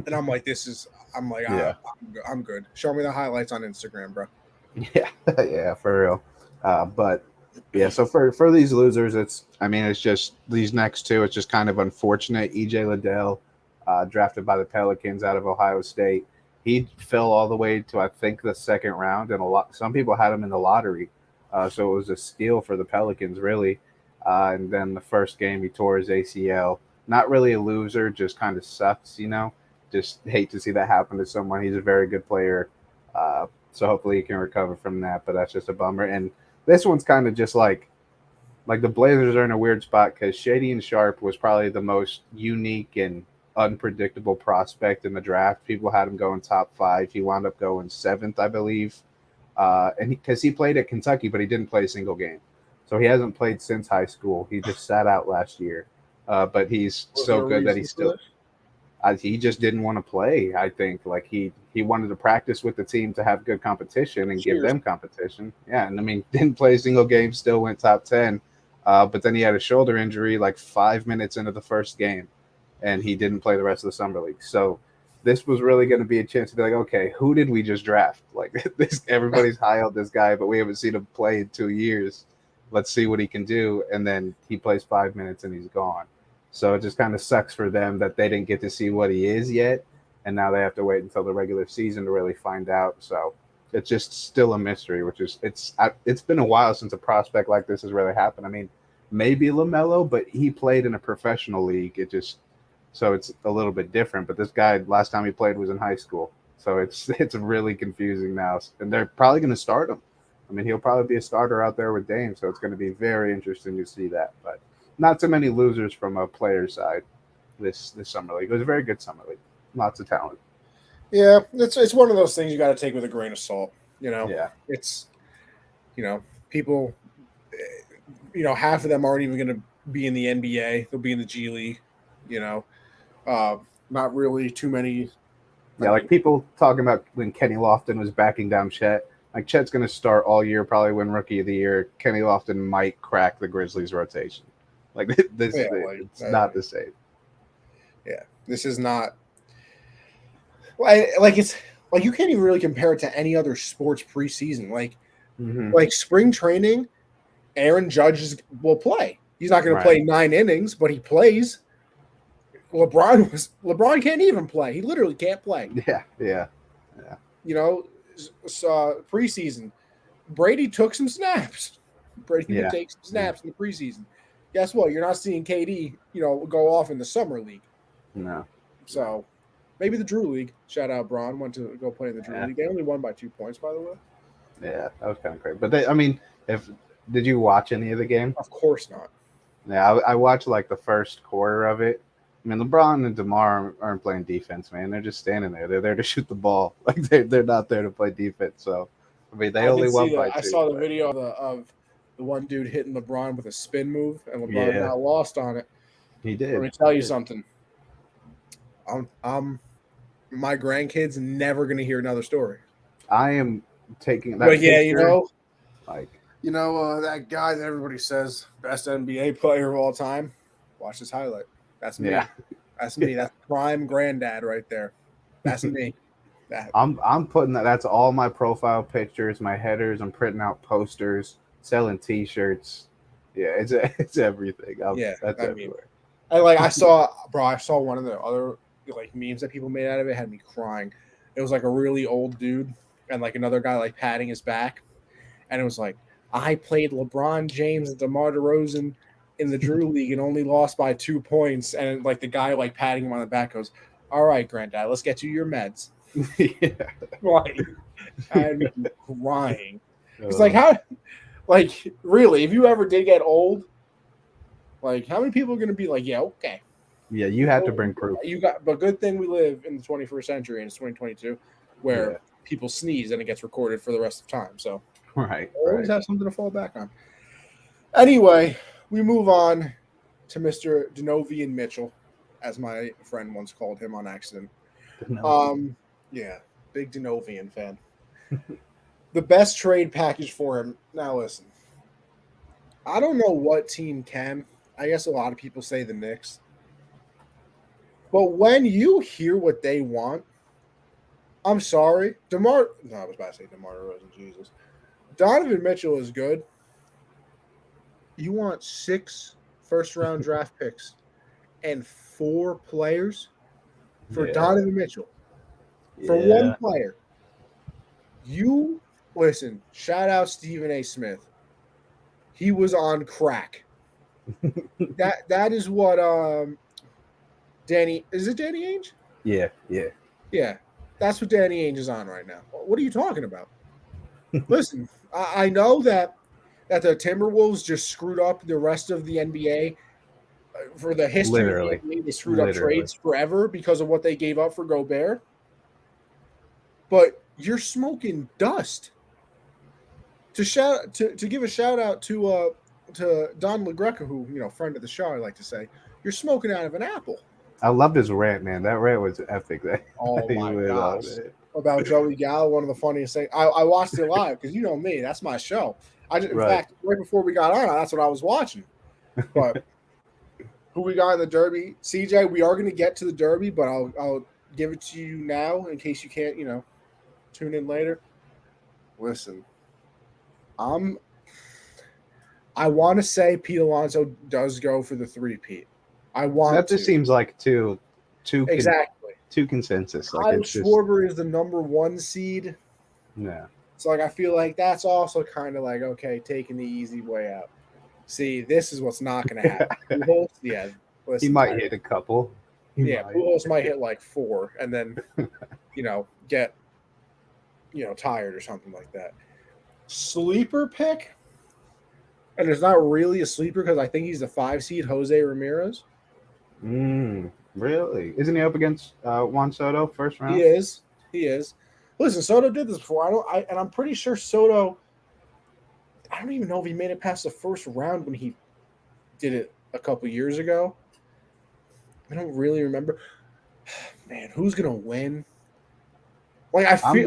and I'm like, Yeah. I'm good. Show me the highlights on Instagram, bro. Yeah, yeah, for real. But yeah, so for these losers, it's just these next two. It's just kind of unfortunate. EJ Liddell, drafted by the Pelicans out of Ohio State, he fell all the way to I think the second round, and some people had him in the lottery. So it was a steal for the Pelicans, really. And then the first game, he tore his ACL. Not really a loser, just kind of sucks, Just hate to see that happen to someone. He's a very good player. So hopefully he can recover from that, but that's just a bummer. And this one's kind of just like the Blazers are in a weird spot because Shady Sharp was probably the most unique and unpredictable prospect in the draft. People had him going top 5. He wound up going 7th, I believe. And because he played at Kentucky, but he didn't play a single game. So he hasn't played since high school. He just sat out last year. But he's so good that he's still – he just didn't want to play, I think. Like, he wanted to practice with the team to have good competition and give them competition. Yeah, and, didn't play a single game, still went top 10. But then he had a shoulder injury like 5 minutes into the first game, and he didn't play the rest of the summer league. So this was really going to be a chance to be like, okay, who did we just draft? Like this, everybody's high on this guy, but we haven't seen him play in 2 years. Let's see what he can do. And then he plays 5 minutes and he's gone. So it just kind of sucks for them that they didn't get to see what he is yet, and now they have to wait until the regular season to really find out. So it's just still a mystery, which is it's been a while since a prospect like this has really happened. I mean, maybe LaMelo, but he played in a professional league. So it's a little bit different. But this guy, last time he played was in high school, so it's really confusing now, and they're probably going to start him. I mean, he'll probably be a starter out there with Dame, so it's going to be very interesting to see that. But not too many losers from a player's side this summer league. It was a very good summer league, lots of talent. Yeah, it's one of those things you got to take with a grain of salt. Yeah, it's people. Half of them aren't even going to be in the NBA. They'll be in the G League. Not really too many. Yeah, like people talking about when Kenny Lofton was backing down Chet. Like Chet's going to start all year, probably win Rookie of the Year. Kenny Lofton might crack the Grizzlies' rotation. Like this, it's not the same. Yeah, this is not. It's like you can't even really compare it to any other sports preseason. Like spring training, Aaron Judge will play. He's not going to play 9 innings, but he plays. LeBron can't even play. He literally can't play. Yeah. Preseason, Brady took some snaps. Brady would take some snaps in the preseason. Guess what? You're not seeing KD, go off in the summer league. No. So maybe the Drew League. Shout out Braun went to go play in the Drew League. They only won by 2 points, by the way. Yeah, that was kind of crazy. But did you watch any of the game? Of course not. Yeah, I watched like the first quarter of it. I mean, LeBron and DeMar aren't playing defense, man. They're just standing there. They're there to shoot the ball. Like they're not there to play defense. So, I mean, they only won by 2. I saw the video of the one dude hitting LeBron with a spin move, and LeBron got lost on it. He did. Let me tell you something. My grandkids never going to hear another story. I am taking that. But yeah, that guy that everybody says best NBA player of all time. Watch this highlight. That's me. Yeah. That's me. That's prime granddad right there. That's me. I'm putting that. That's all my profile pictures, my headers. I'm printing out posters, selling T-shirts. Yeah, it's everything. That's everywhere. I saw one of the other memes that people made out of it. Had me crying. It was like a really old dude and like another guy like patting his back, and it was like, I played LeBron James and DeMar DeRozan in the Drew League and only lost by 2 points. And like the guy like patting him on the back goes, all right, granddad, let's get you your meds. And crying. It's like, how, really, if you ever did get old, how many people are going to be like, yeah, okay. Yeah, you have to bring proof. But good thing we live in the 21st century and it's 2022 where people sneeze and it gets recorded for the rest of time. So always have something to fall back on. Anyway, we move on to Mr. Donovan Mitchell, as my friend once called him on accident. Big Donovan fan. The best trade package for him. Now listen, I don't know what team can. I guess a lot of people say the Knicks. But when you hear what they want, I'm sorry. I was about to say DeMar DeRozan, Jesus. Donovan Mitchell is good. You want 6 first-round draft picks and 4 players for Donovan Mitchell. For one player. You listen, shout out Stephen A. Smith. He was on crack. That is what Danny is it Danny Ainge? Yeah. That's what Danny Ainge is on right now. What are you talking about? Listen, I know that the Timberwolves just screwed up the rest of the NBA for the history of the NBA. They screwed up trades forever because of what they gave up for Gobert. But you're smoking dust. To give a shout out to Don LaGreca, who, friend of the show, I like to say, you're smoking out of an apple. I loved his rant, man. That rant was epic. Oh my gosh. About Joey Gallo, one of the funniest things. I watched it live because you know me, that's my show. In fact, right before we got on, that's what I was watching. But who we got in the Derby? CJ, we are going to get to the Derby, but I'll give it to you now in case you can't, tune in later. Listen, I want to say Pete Alonso does go for the 3-peat. I want That to. just seems like too Exactly. consensus. Like Kyle it's just Schwarber is the number 1 seed. yeah. So I feel like that's also kind of like, okay, taking the easy way out. See, this is what's not going to happen. Pujols, yeah, listen, He might hit a couple. Pujols might hit like 4 and then, get, tired or something like that. Sleeper pick, and it's not really a sleeper because I think he's the 5 seed, Jose Ramirez. Really? Isn't he up against Juan Soto first round? He is. Listen, Soto did this before. And I'm pretty sure Soto. I don't even know if he made it past the first round when he did it a couple years ago. I don't really remember. Man, who's gonna win? Like I'm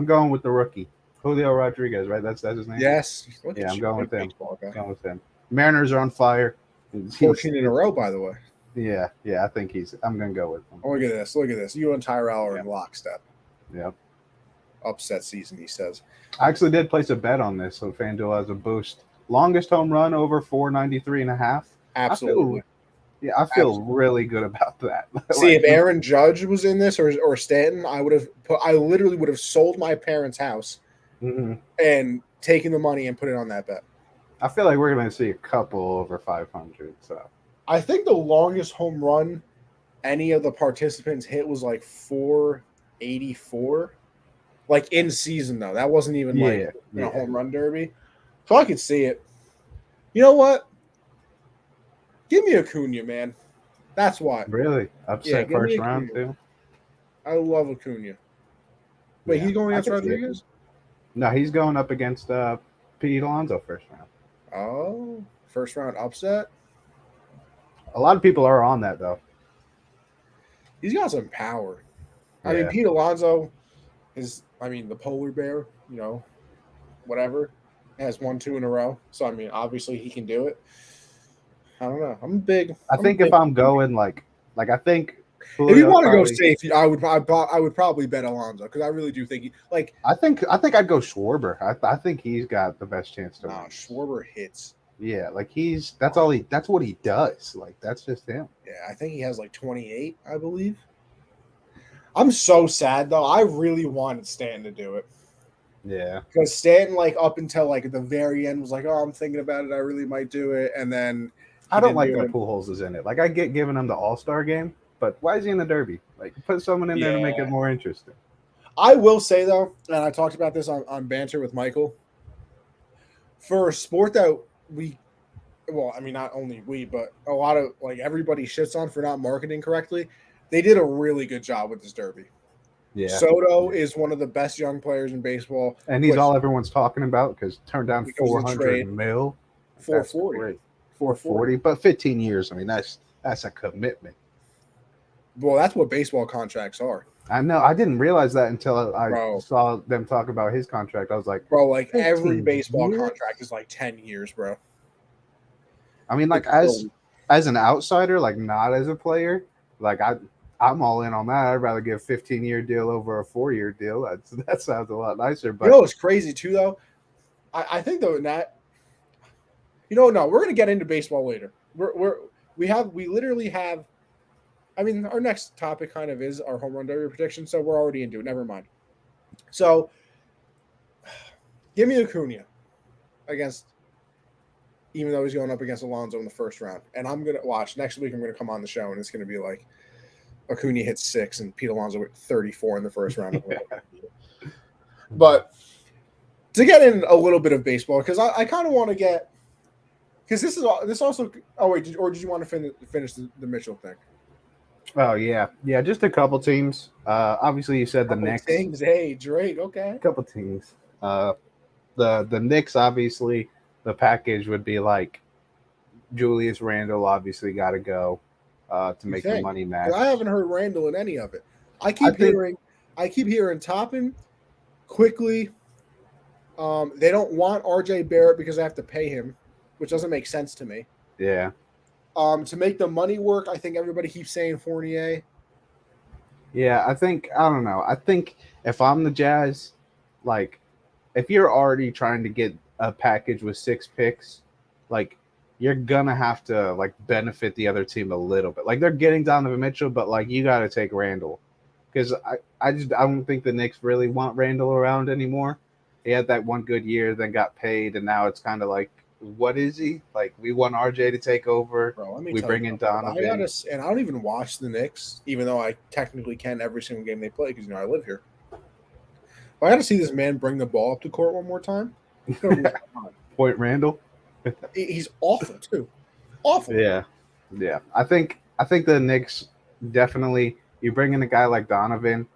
going with the rookie, Julio Rodriguez. Right? That's his name. Yes. I'm going with him. Mariners are on fire. 14 in a row, by the way. Yeah. I think I'm gonna go with him. Oh, look at this. You and Tyrell are in lockstep. Yep. Upset season, he says. I actually did place a bet on this, so FanDuel has a boost. Longest home run over 493.5. Absolutely. I feel really good about that. See, if Aaron Judge was in this or Stanton, I literally would have sold my parents' house and taken the money and put it on that bet. I feel like we're going to see a couple over 500. So I think the longest home run any of the participants hit was like 484. Like in season, though. That wasn't even a home run derby. So I could see it. You know what? Give me Acuna, man. That's why. Really? Upset first round, too? I love Acuna. Wait, he's going against Rodriguez? No, he's going up against Pete Alonso first round. Oh, first round upset? A lot of people are on that, though. He's got some power. Yeah. I mean, Pete Alonso is, the polar bear, whatever, has 1-2 in a row. So, obviously he can do it. I don't know. I think if I'm going I think Julio, if you want to go safe, I would probably bet Alonso because I really do think I think I'd go Schwarber. I think he's got the best chance to win. Schwarber hits. Yeah, that's what he does. Like that's just him. Yeah, I think he has like 28, I believe. I'm so sad though. I really wanted Stanton to do it. Yeah. Because Stanton, up until the very end was like, oh, I'm thinking about it. I really might do it. And then I don't like that Pujols is in it. I get giving him the All-Star game, but why is he in the Derby? Put someone in there to make it more interesting. I will say, though, and I talked about this on Banter with Michael, for a sport that not only we, but a lot of, everybody shits on for not marketing correctly, they did a really good job with this Derby. Yeah. Soto is one of the best young players in baseball. And he's all everyone's talking about because turned down $400 million. 440. 440, but 15 years. That's a commitment. Well, that's what baseball contracts are. I know. I didn't realize that until I saw them talk about his contract. I was like, bro, every baseball contract is 10 years, bro. As an outsider, not as a player, I'm all in on that. I'd rather give a 15-year deal over a 4-year deal. That sounds a lot nicer. But it's crazy too, though. I think though in that. No, we're gonna get into baseball later. We literally have. Our next topic kind of is our home run derby prediction, so we're already into it. Never mind. So, give me Acuna even though he's going up against Alonso in the first round, and I'm gonna watch next week. I'm gonna come on the show, and it's gonna be like Acuna hit 6 and Pete Alonso hit 34 in the first round. But to get in a little bit of baseball, because I kind of want to get. Because this also. Oh wait, did you want to finish the Mitchell thing? Oh yeah. Just a couple teams. Obviously, you said the Knicks. Teams. Hey, Drake. Okay. A couple teams. The Knicks. Obviously, the package would be Julius Randle. Obviously, got to go to make the money match. I haven't heard Randle in any of it. I keep hearing Toppin quickly. They don't want RJ Barrett because they have to pay him, which doesn't make sense to me. Yeah. To make the money work, I think everybody keeps saying Fournier. Yeah, I don't know. I think if I'm the Jazz, like if you're already trying to get a package with 6 picks, like you're gonna have to like benefit the other team a little bit. Like they're getting Donovan Mitchell, but like you got to take Randall because I don't think the Knicks really want Randall around anymore. He had that one good year, then got paid, and now it's kind of like, what is he? Like we want RJ to take over. Bro, let me We tell you bring in something. I Donovan. gotta, and I don't even watch the Knicks, even though I technically can every single game they play because I live here. If I got to see this man bring the ball up to court one more time, I'm gonna lose my mind. Point Randall. He's awful too, awful. Yeah, yeah. I think the Knicks definitely. You bring in a guy like Donovan,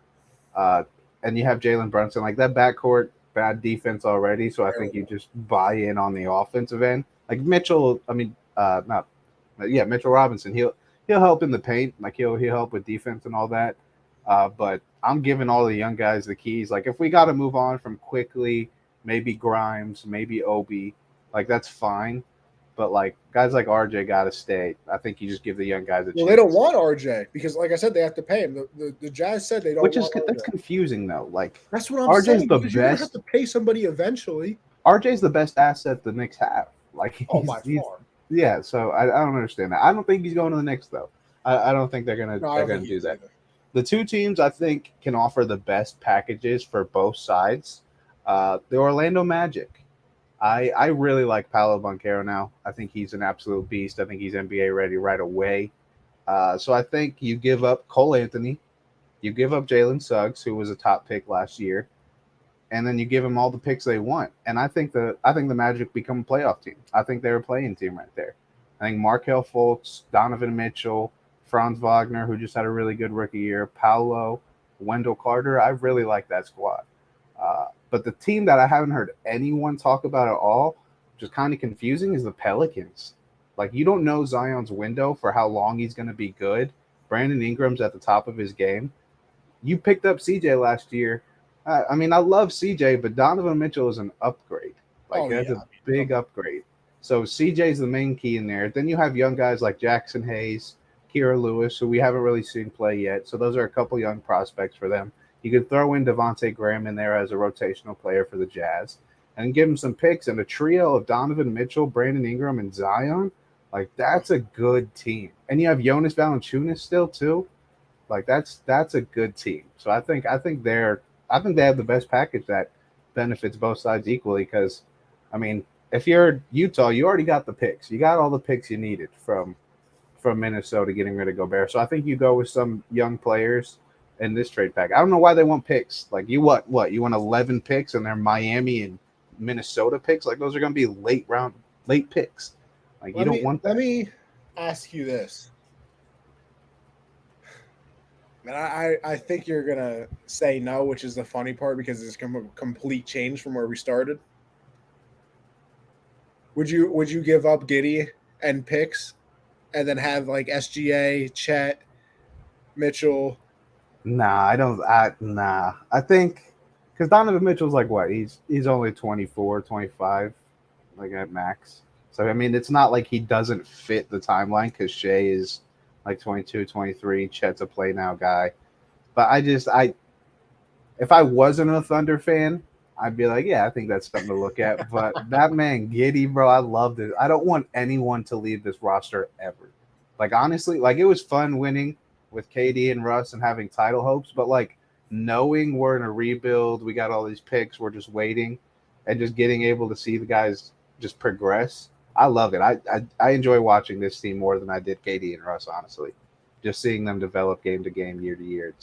uh, and you have Jalen Brunson. Like that backcourt, bad defense already. So I think you just buy in on the offensive end. Like Mitchell. I mean, not. Yeah, Mitchell Robinson. He'll help in the paint. Like he'll help with defense and all that. But I'm giving all the young guys the keys. Like if we got to move on from quickly, maybe Grimes, maybe Obi, like that's fine. But like guys like RJ got to stay. I think you just give the young guys a Well, they don't chance. want RJ because, like I said, they have to pay him. The Jazz said they don't Which is want RJ. that's confusing though. Like That's what I'm RJ's saying. the Because you're gonna have best. to pay somebody eventually. RJ's the best asset the Knicks have. Like Oh, by he's far. yeah. So I don't understand that. I don't think he's going to the Knicks though. I don't think No, I they're don't gonna think he do is that. either. The two teams I think can offer the best packages for both sides. The Orlando Magic. I really like Paolo Banchero now. I think he's an absolute beast. I think he's NBA ready right away. So I think you give up Cole Anthony, you give up Jalen Suggs, who was a top pick last year, and then you give them all the picks they want. And I think the Magic become a playoff team. I think they're a playing team right there. I think Markel Fultz, Donovan Mitchell, Franz Wagner, who just had a really good rookie year, Paolo, Wendell Carter. I really like that squad. But the team that I haven't heard anyone talk about at all, which is kind of confusing, is the Pelicans. Like you don't know Zion's window for how long he's going to be good. Brandon Ingram's at the top of his game. You picked up CJ last year. I mean, I love CJ, but Donovan Mitchell is an upgrade. Like Oh that's yeah, a big upgrade. So CJ's the main key in there. Then you have young guys like Jackson Hayes, Kira Lewis, who we haven't really seen play yet. So those are a couple young prospects for them. You could throw in Devontae Graham in there as a rotational player for the Jazz and give him some picks and a trio of Donovan Mitchell, Brandon Ingram, and Zion. Like that's a good team. And you have Jonas Valanciunas still too. Like that's a good team. So I think they have the best package that benefits both sides equally. Because I mean, if you're Utah, you already got the picks. You got all the picks you needed from Minnesota getting rid of Gobert. So I think you go with some young players in this trade pack. I don't know why they want picks. Like you what you want 11 picks and they're Miami and Minnesota picks. Like those are going to be late picks. Like you don't want let that. me ask you this. And I think you're gonna say no, which is the funny part because it's a complete change from where we started. Would you give up Giddy and picks and then have like SGA, Chet, Mitchell? Nah, I don't. Nah, I think because Donovan Mitchell's like what? He's only 24, 25, like at max. So I mean, it's not like he doesn't fit the timeline because Shea is like 22, 23. Chet's a play now guy. But if I wasn't a Thunder fan, I'd be like, yeah, I think that's something to look at. But that man Giddy, bro, I loved it. I don't want anyone to leave this roster ever. Like honestly, like it was fun winning with KD and Russ and having title hopes, but like knowing we're in a rebuild, we got all these picks, we're just waiting, and just getting able to see the guys just progress. I love it. I enjoy watching this team more than I did KD and Russ, honestly. Just seeing them develop game to game, year to year.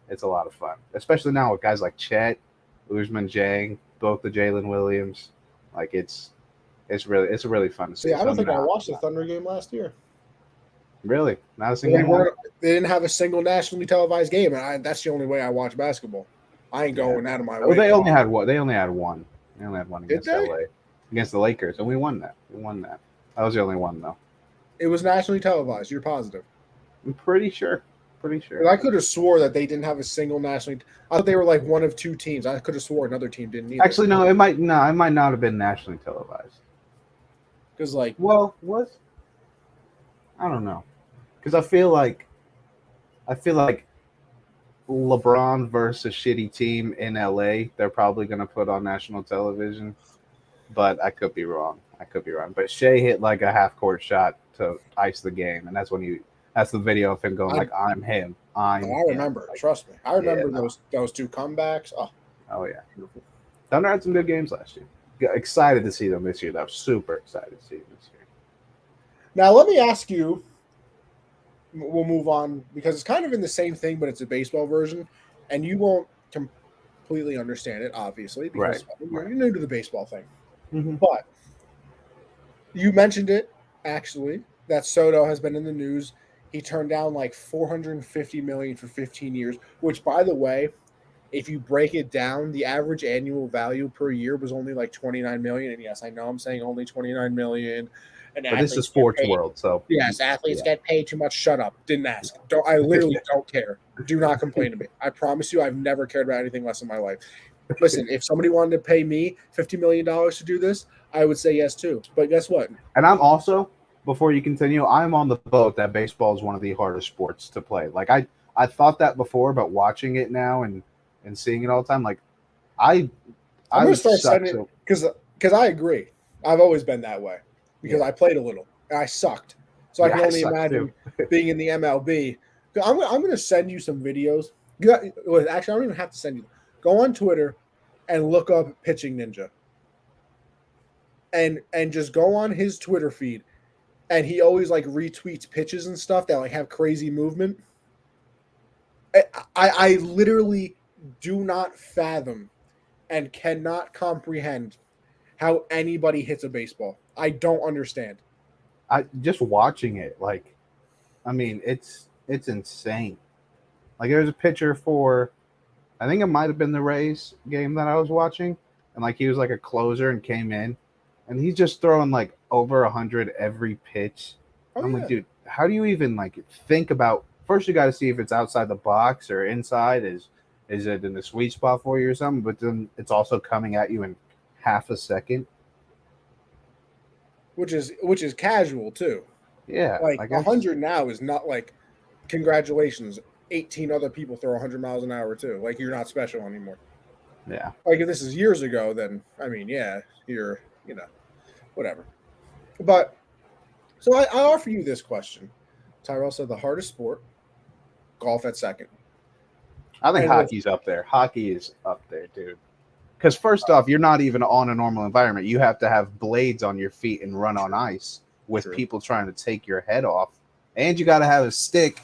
It's a lot of fun, especially now with guys like Chet, Usman Jang, both the Jalen Williams. Like it's really fun to see. See, I So don't think I nah, watched the Thunder game last year. really not a They single one. didn't have a single nationally televised game, and that's the only way I watch basketball. I ain't Yeah. going out of my Well, way. they only had what? They only had one. They only had one Did against they? LA, against the Lakers, and we won that. We won that. That was the only one though. It was nationally televised. You're positive? I'm pretty sure. Pretty sure. 'Cause I could have swore that they didn't have a single nationally. I thought they were like one of two teams. I could have swore another team didn't either. Actually, no. It might not have been nationally televised. Because like Well, was I don't know, because I feel like LeBron versus a shitty team in LA, they're probably going to put on national television. But I could be wrong. But Shea hit like a half court shot to ice the game, and that's the video of him going I like, "I'm him. I'm I him." remember. Like, Trust me, I yeah, remember no. those two comebacks. Oh, Oh yeah. beautiful. Thunder had some good games last year. Excited to see them this year. Though. Super excited to see them this year. Now let me ask you. We'll move on because it's kind of in the same thing, but it's a baseball version, and you won't completely understand it, obviously, Right. because you're Right. new to the baseball thing. Mm-hmm. But you mentioned it actually that Soto has been in the news. He turned down like 450 million for 15 years, which, by the way, if you break it down, the average annual value per year was only like 29 million. And yes, I know I'm saying only 29 million. And But this is athletes get sports paid. world, so Yes, athletes yeah. get paid too much. Shut up. Didn't ask. Don't. I literally don't care. Do not complain to me. I promise you, I've never cared about anything less in my life. Listen, if somebody wanted to pay me $50 million to do this, I would say yes too. But guess what? And I'm also, before you continue, I'm on the boat that baseball is one of the hardest sports to play. Like I thought that before, but watching it now and seeing it all the time, like I I'm I gonna would start suck sending so because I agree. I've always been that way because yeah. I played a little and I sucked. So I Yeah, can I only suck too. imagine being in the MLB. I'm gonna send you some videos. Actually, I don't even have to send you. Go on Twitter and look up Pitching Ninja and just go on his Twitter feed. And he always like retweets pitches and stuff that like have crazy movement. I literally do not fathom and cannot comprehend how anybody hits a baseball. I don't understand. I just watching it, like I mean, it's insane. Like there's a pitcher for I think it might have been the Rays game that I was watching, and like he was like a closer and came in, and he's just throwing like over 100 every pitch. Oh I'm like, yeah, dude, how do you even like think about? First, you got to see if it's outside the box or inside. Is it in the sweet spot for you or something? But then it's also coming at you in half a second. which is casual too. Yeah, Like like it's 100 now is not like congratulations. 18 other people throw 100 miles an hour too. Like you're not special anymore. yeah. Like if this is years ago, then I mean, yeah, you're whatever. But so I offer you this question. Tyrell said the hardest sport, golf at second. I think And listen, hockey's up there. Hockey is up there, dude. Because first off, you're not even on a normal environment. You have to have blades on your feet and run on ice with true. people trying to take your head off, and you got to have a stick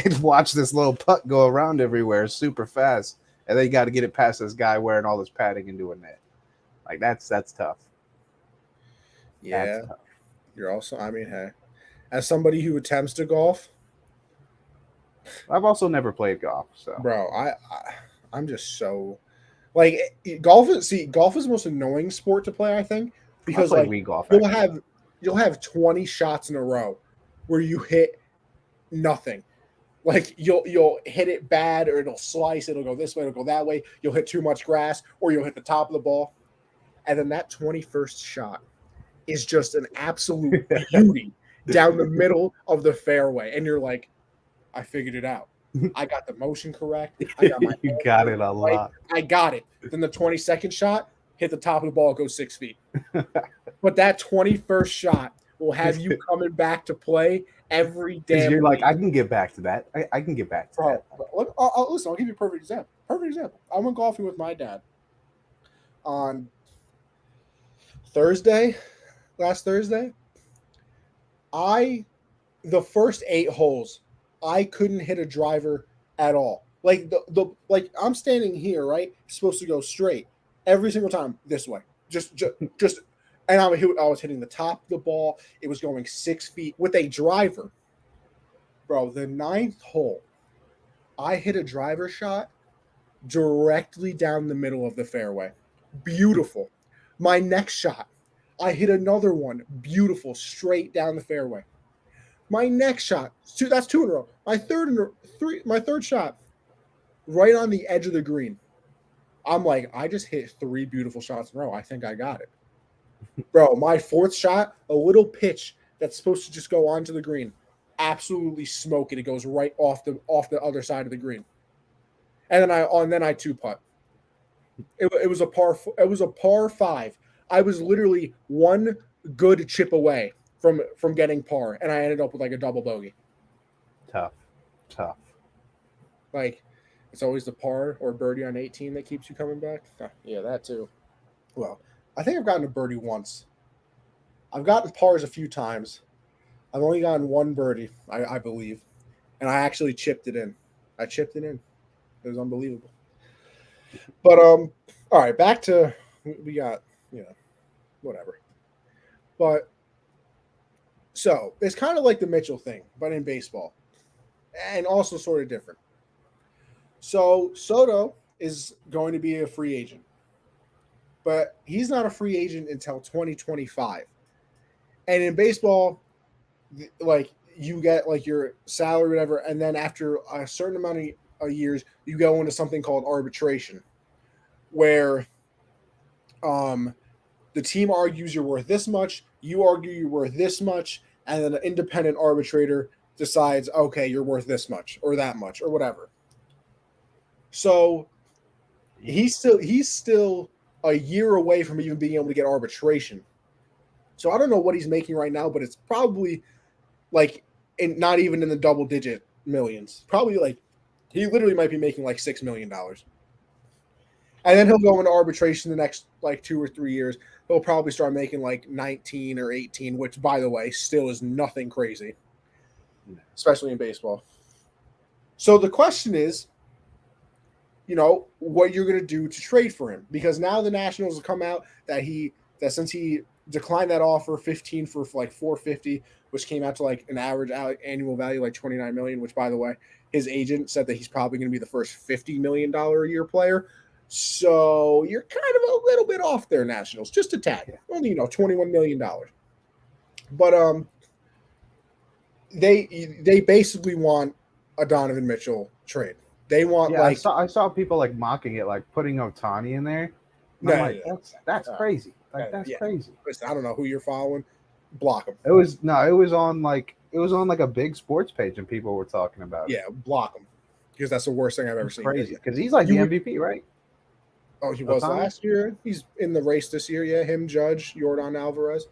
and watch this little puck go around everywhere super fast, and then you got to get it past this guy wearing all this padding into a net. Like that's tough. That's Yeah, tough. you're also. I mean, hey, as somebody who attempts to golf, I've also never played golf, so bro, I'm just so like golf is golf is the most annoying sport to play. I think I because played like Wii golf you'll actually. have you'll have 20 shots in a row where you hit nothing. Like you'll hit it bad or it'll slice. It'll go this way. It'll go that way. You'll hit too much grass or you'll hit the top of the ball, and then that 21st shot is just an absolute beauty down the middle of the fairway, and you're like, I figured it out. I got the motion correct. I got my You hands got in it a right. lot. I got it. Then the 22nd shot hit the top of the ball, go 6 feet. But that 21st shot will have you coming back to play every Because damn you're like, week. I can get back to that. I can get back to that. Bro, look, listen, I'll give you a perfect example. Perfect example. I went golfing with my dad on Thursday, last Thursday. I the first 8 holes, I couldn't hit a driver at all. Like the like I'm standing here, right? It's supposed to go straight every single time this way. Just and I was hitting the top of the ball. It was going 6 feet with a driver. Bro, the ninth hole, I hit a driver shot directly down the middle of the fairway. Beautiful. My next shot, I hit another one, beautiful, straight down the fairway. My next shot, that's two in a row. My third shot, right on the edge of the green. I'm like, I just hit 3 beautiful shots in a row. I think I got it, bro. My fourth shot, a little pitch that's supposed to just go onto the green. absolutely smoke it. It goes right off the other side of the green, and then I two putt. It was a par. It was a par five. I was literally one good chip away from getting par, and I ended up with like a double bogey. Tough, tough. Like it's always the par or birdie on 18 that keeps you coming back. Yeah, that too. Well, I think I've gotten a birdie once. I've gotten pars a few times. I've only gotten one birdie, I believe, and I actually chipped it in. I chipped it in. It was unbelievable. But all right, back to we got whatever. But so it's kind of like the Mitchell thing, but in baseball, and also sort of different. So Soto is going to be a free agent, but he's not a free agent until 2025. And in baseball, like you get like your salary, whatever, and then after a certain amount of years, you go into something called arbitration, where the team argues you're worth this much, you argue you're worth this much, and then an independent arbitrator decides, okay, you're worth this much or that much or whatever. So he's still a year away from even being able to get arbitration. So I don't know what he's making right now, but it's probably like not even in the double digit millions. Probably like he literally might be making like $6 million. And then he'll go into arbitration the next like 2 or 3 years. He'll probably start making like 19 or 18, which by the way, still is nothing crazy, especially in baseball. So the question is, what you're going to do to trade for him, because now the Nationals have come out that since he declined that offer 15 for like 450, which came out to like an average annual value like 29 million, which by the way, his agent said that he's probably going to be the first $50 million a year player. So you're kind of a little bit off there, Nationals, just a tad. Only $21 million. But they basically want a Donovan Mitchell trade. They want I saw people like mocking it, like putting Ohtani in there. I'm like, that's crazy. Like that's crazy. Listen, I don't know who you're following. Block them. It was on like a big sports page, and people were talking about it. Yeah, block them, because that's the worst thing I've ever seen. Crazy, because he's like the MVP, right? Oh, he was last year. He's in the race this year. Yeah, him, Judge, Yordan Alvarez.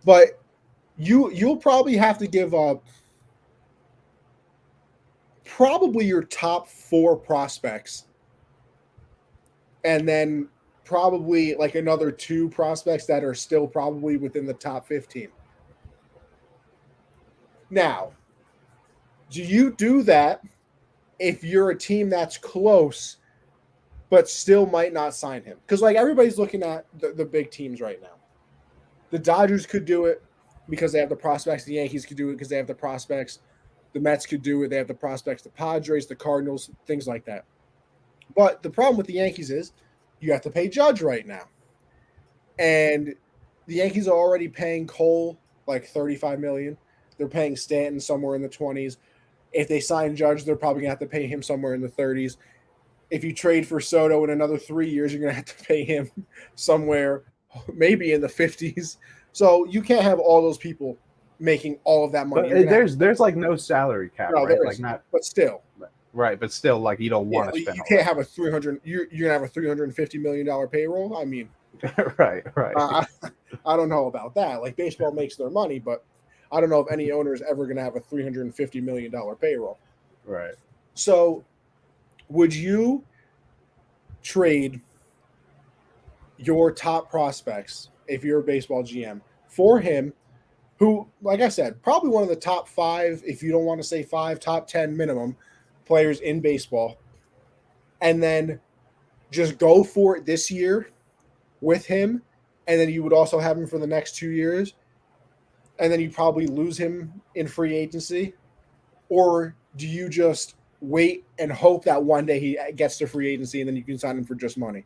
But you'll probably have to give up probably your top 4 prospects, and then probably like another 2 prospects that are still probably within the top 15. Now, do you do that if you're a team that's close but still might not sign him? Because like everybody's looking at the big teams right now. The Dodgers could do it because they have the prospects. The Yankees could do it because they have the prospects. The Mets could do it. They have the prospects. The Padres, the Cardinals, things like that. But the problem with the Yankees is you have to pay Judge right now. And the Yankees are already paying Cole like $35 million. They're paying Stanton somewhere in the 20s. If they sign Judge, they're probably going to have to pay him somewhere in the 30s. If you trade for Soto in another 3 years, you're going to have to pay him somewhere maybe in the 50s. So you can't have all those people making all of that money. But there's like no salary cap, right? Like not, but still. Right, but still, like you don't want to spend. You can't have a 300. You're gonna have a $350 million payroll. I mean, right. I don't know about that. Like baseball makes their money, but I don't know if any owner is ever gonna have a $350 million payroll. Right. So, would you trade your top prospects if you're a baseball GM for him, who, like I said, probably one of the top 5, if you don't want to say 5, top 10 minimum players in baseball, and then just go for it this year with him, and then you would also have him for the next 2 years, and then you probably lose him in free agency? Or do you just wait and hope that one day he gets to free agency and then you can sign him for just money?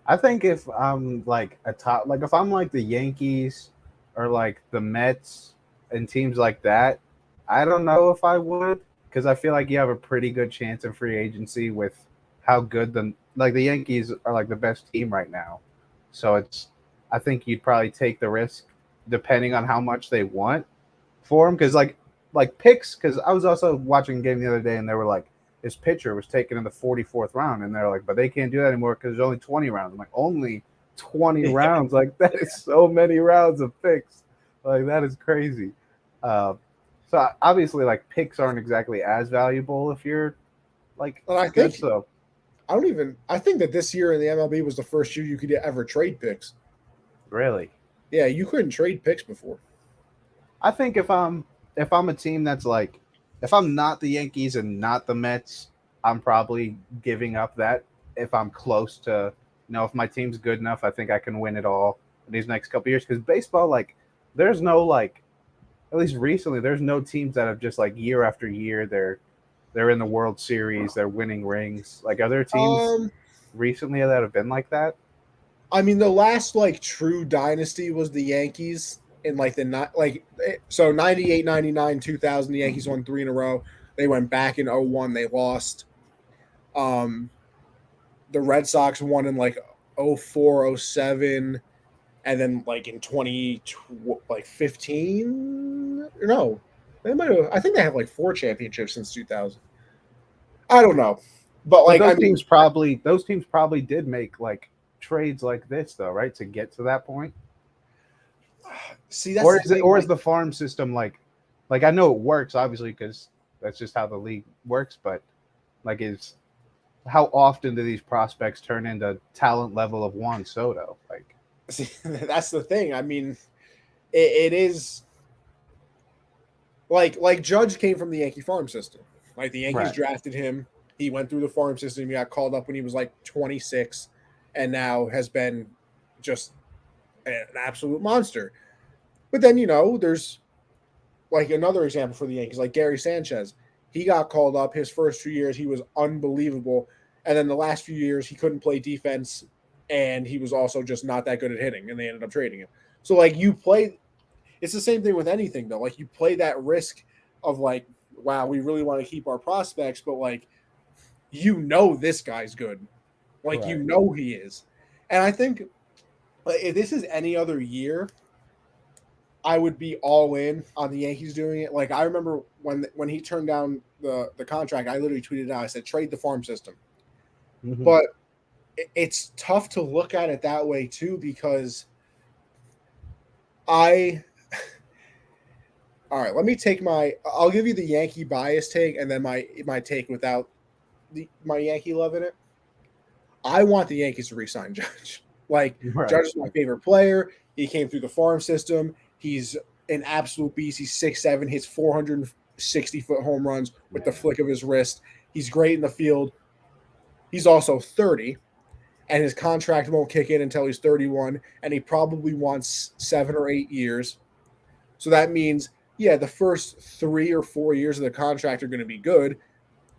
I think if I'm like if I'm like the Yankees or like the Mets and teams like that, I don't know if I would, because I feel like you have a pretty good chance in free agency with how good the Yankees are, like the best team right now. So I think you'd probably take the risk depending on how much they want for him. Because like picks, because I was also watching a game the other day, and they were like, his pitcher was taken in the 44th round, and they're like, but they can't do that anymore because there's only 20 rounds. I'm like, only 20 rounds? Like, that is so many rounds of picks. Like, that is crazy. So obviously, like, picks aren't exactly as valuable if you're like And I good. think So I think that this year in the MLB was the first year you could ever trade picks. really, Yeah, you couldn't trade picks before. I think if I'm a team that's like, if I'm not the Yankees and not the Mets, I'm probably giving up that. If I'm close to, if my team's good enough, I think I can win it all in these next couple years. Because baseball, like, there's no like, at least recently, there's no teams that have just like year after year they're in the World Series, they're winning rings. Like, are there teams Um, recently that have been like that? I mean, the last like true dynasty was the Yankees in like so 98, 99, 2000. The Yankees won 3 in a row. They went back in 01. They lost. Um, the Red Sox won in like 04, 07, and then like in 20 like 15. No, they might have. I think they have like 4 championships since 2000. I don't know, but But like I mean, those teams probably did make like trades like this though, right? To get to that point. see that's Or the is it thing. or is Like, the farm system like I know it works obviously because that's just how the league works, but like is how often do these prospects turn into talent level of Juan Soto? Like see, that's the thing. I mean, it is like Judge came from the Yankee farm system. Like the Yankees right, drafted him. He went through the farm system. He got called up when he was like 26, and now has been just an absolute monster. But then there's like another example for the Yankees, like Gary Sanchez. He got called up. His first few years, he was unbelievable, and then the last few years, he couldn't play defense, and he was also just not that good at hitting, and they ended up trading him. So like you play it's the same thing with anything though. Like you play that risk of like, wow, we really want to keep our prospects, but like this guy's good. Like right, he is. And I think like, if this is any other year, I would be all in on the Yankees doing it. Like I remember when he turned down the contract, I literally tweeted out, I said, trade the farm system. mm-hmm. But it's tough to look at it that way too, because I all right, let me take I'll give you the Yankee bias take and then my take without my Yankee love in it. I want the Yankees to re-sign Judge. Like Right, Judge is my favorite player. He came through the farm system. He's an absolute beast. He's 6'7", hits 460-foot home runs with the flick of his wrist. He's great in the field. He's also 30, and his contract won't kick in until he's 31, and he probably wants 7 or 8 years. So that means, yeah, the first 3 or 4 years of the contract are going to be good.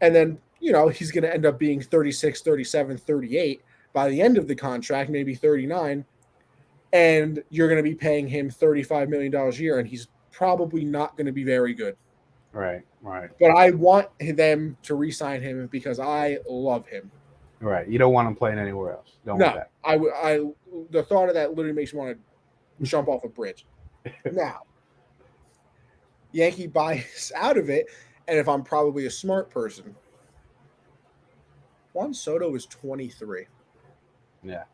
And then, he's going to end up being 36, 37, 38 by the end of the contract, maybe 39. And you're going to be paying him $35 million a year, and he's probably not going to be very good. right, right, But I want them to re-sign him because I love him. right. You don't want them playing anywhere else. Don't want No, that. the thought of that literally makes me want to jump off a bridge. Now, Yankee bias out of it, and if I'm probably a smart person, Juan Soto is 23. Yeah,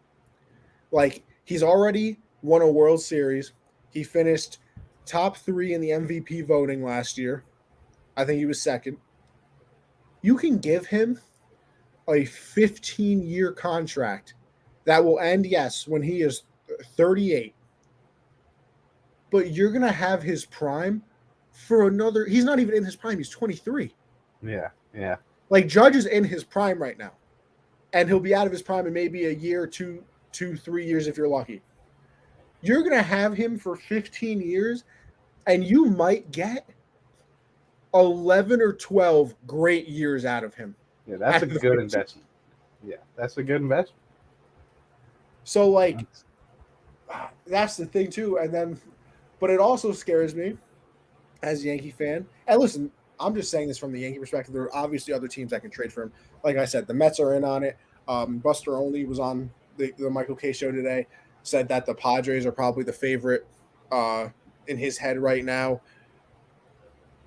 Like he's already won a World Series. He finished top 3 in the MVP voting last year. I think he was second. You can give him a 15-year contract that will end, yes, when he is 38. But you're going to have his prime for another. He's not even in his prime. He's 23. yeah, yeah. Like Judge is in his prime right now. And he'll be out of his prime in maybe a year, 3 years if you're lucky. You're going to have him for 15 years, and you might get 11 or 12 great years out of him. Yeah, that's a good investment. Yeah, that's a good investment. So, like, that's the thing, too. And then, but it also scares me as a Yankee fan. And listen, I'm just saying this from the Yankee perspective. There are obviously other teams that can trade for him. Like I said, the Mets are in on it. Buster Olney was on the Michael K show today, said that the Padres are probably the favorite in his head right now.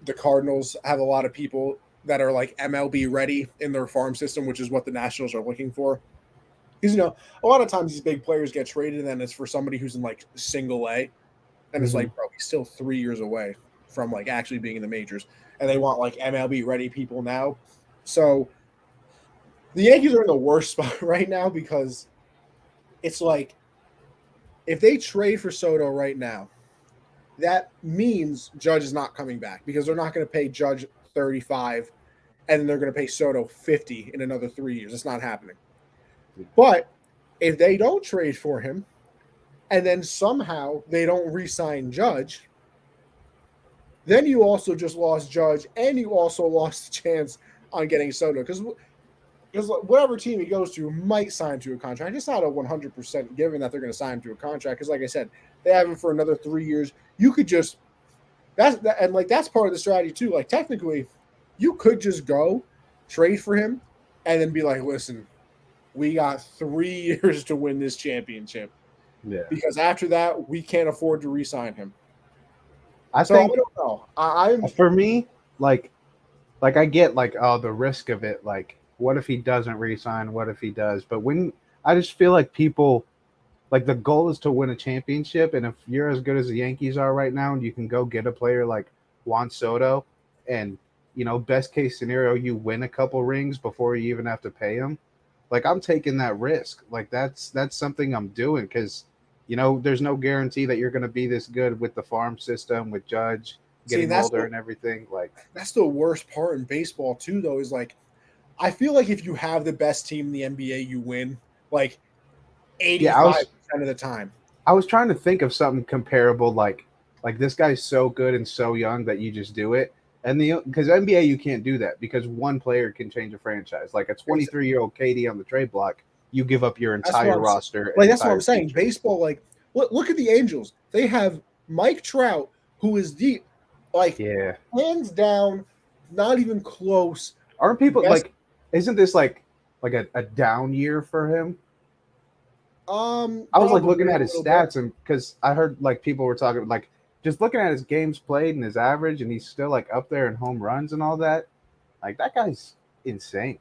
The Cardinals have a lot of people that are like MLB ready in their farm system, which is what the Nationals are looking for. Because a lot of times these big players get traded, and then it's for somebody who's in like single A, and it's like, bro, he's still 3 years away from like actually being in the majors, and they want like MLB ready people now. So the Yankees are in the worst spot right now because it's like if they trade for Soto right now, that means Judge is not coming back because they're not going to pay Judge 35 and then they're going to pay Soto 50 in another 3 years. It's not happening. But if they don't trade for him and then somehow they don't re-sign Judge, then you also just lost Judge and you also lost the chance on getting Soto because whatever team he goes to might sign to a contract. It's not a 100% given that they're going to sign him to a contract because, like I said, they have him for another 3 years. You could just that's part of the strategy too. Like technically, you could just go trade for him and then be like, listen, we got 3 years to win this championship. Yeah. Because after that, we can't afford to re-sign him. I think I don't know. I'm for me, like I get like the risk of it. Like, what if he doesn't re-sign? What if he does? But when I just feel like people like the goal is to win a championship, and if you're as good as the Yankees are right now, and you can go get a player like Juan Soto, and best case scenario, you win a couple rings before you even have to pay him. Like I'm taking that risk. Like that's something I'm doing because there's no guarantee that you're going to be this good with the farm system with Judge getting older and everything. Like that's the worst part in baseball too, though. Is like I feel like if you have the best team in the NBA, you win like 85% of the time. I was trying to think of something comparable, like this guy's so good and so young that you just do it. And because NBA you can't do that because one player can change a franchise. Like a 23-year-old KD on the trade block, you give up your entire roster. Like that's what I'm saying. Baseball, like look at the Angels. They have Mike Trout, who is hands down, not even close. Aren't people like? Isn't this like a down year for him? I was like looking at his stats, and because I heard like people were talking like just looking at his games played and his average, and he's still like up there in home runs and all that. Like that guy's insane.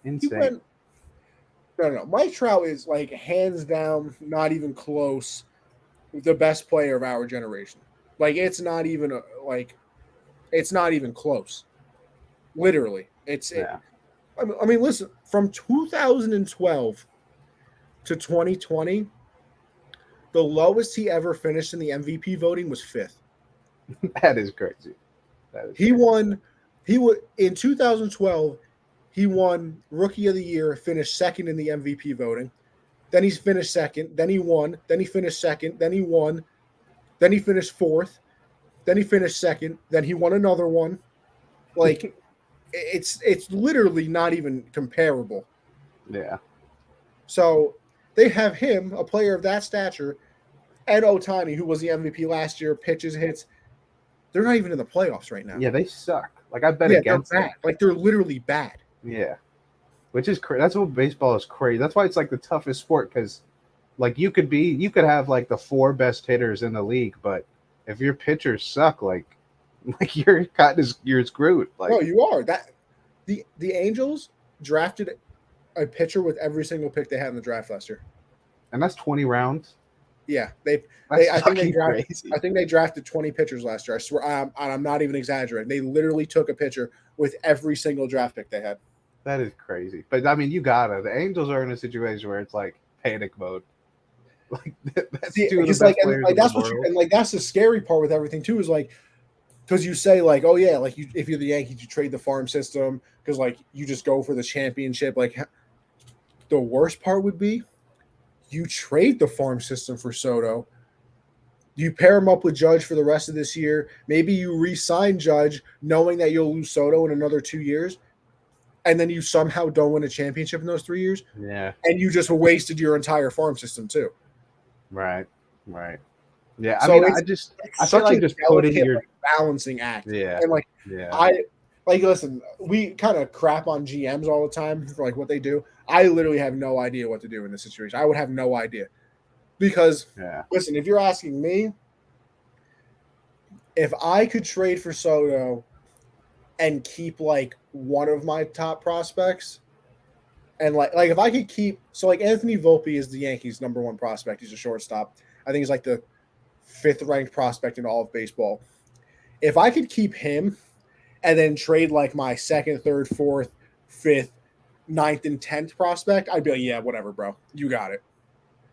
No. Mike Trout is like hands down, not even close, the best player of our generation. Like it's not even close. Literally, I mean, listen, from 2012 to 2020, the lowest he ever finished in the MVP voting was 5th. That is crazy. He would in 2012, he won Rookie of the Year, finished second in the MVP voting. Then he's finished second, then he won, then he finished second, then he won, then he finished 4th, then he finished second, then he won another one. Like it's literally not even comparable. Yeah. So they have him, a player of that stature, and Ohtani, who was the MVP last year, pitches, hits. They're not even in the playoffs right now. Yeah, they suck. Like I bet against them. Like they're literally bad. Yeah, which is crazy. That's what baseball is crazy. That's why it's like the toughest sport because, like, you could have like the 4 best hitters in the league, but if your pitchers suck, like you're screwed. Like, no, you are. That the Angels drafted a pitcher with every single pick they had in the draft last year, and that's 20 rounds. Yeah, I think they drafted 20 pitchers last year. I swear, I'm not even exaggerating. They literally took a pitcher with every single draft pick they had. That is crazy. But I mean, the Angels are in a situation where it's like panic mode. Like that's that's the scary part with everything too. Is like because you say like, oh yeah, like if you're the Yankees, you trade the farm system because like you just go for the championship. Like the worst part would be you trade the farm system for Soto. You pair him up with Judge for the rest of this year. Maybe you re-sign Judge knowing that you'll lose Soto in another 2 years. And then you somehow don't win a championship in those 3 years. Yeah. And you just wasted your entire farm system too. Right. Yeah. I mean, I feel like just putting your balancing act. Yeah. And listen, we kind of crap on GMs all the time for like what they do. I literally have no idea what to do in this situation. I would have no idea. Because listen, if you're asking me, if I could trade for Soto and keep like one of my top prospects, and like if I could keep like Anthony Volpe is the Yankees' number one prospect. He's a shortstop. I think he's like the fifth ranked prospect in all of baseball. If I could keep him and then trade like my second, third, fourth, fifth, ninth, and 10th prospect, I'd be like, yeah, whatever, bro. You got it.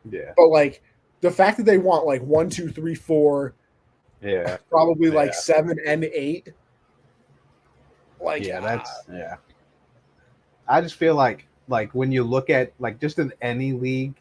Yeah. But like the fact that they want like 1, 2, 3, 4, Yeah. probably Yeah. like 7 and 8. Like Yeah, that's I just feel like when you look at like just in any league,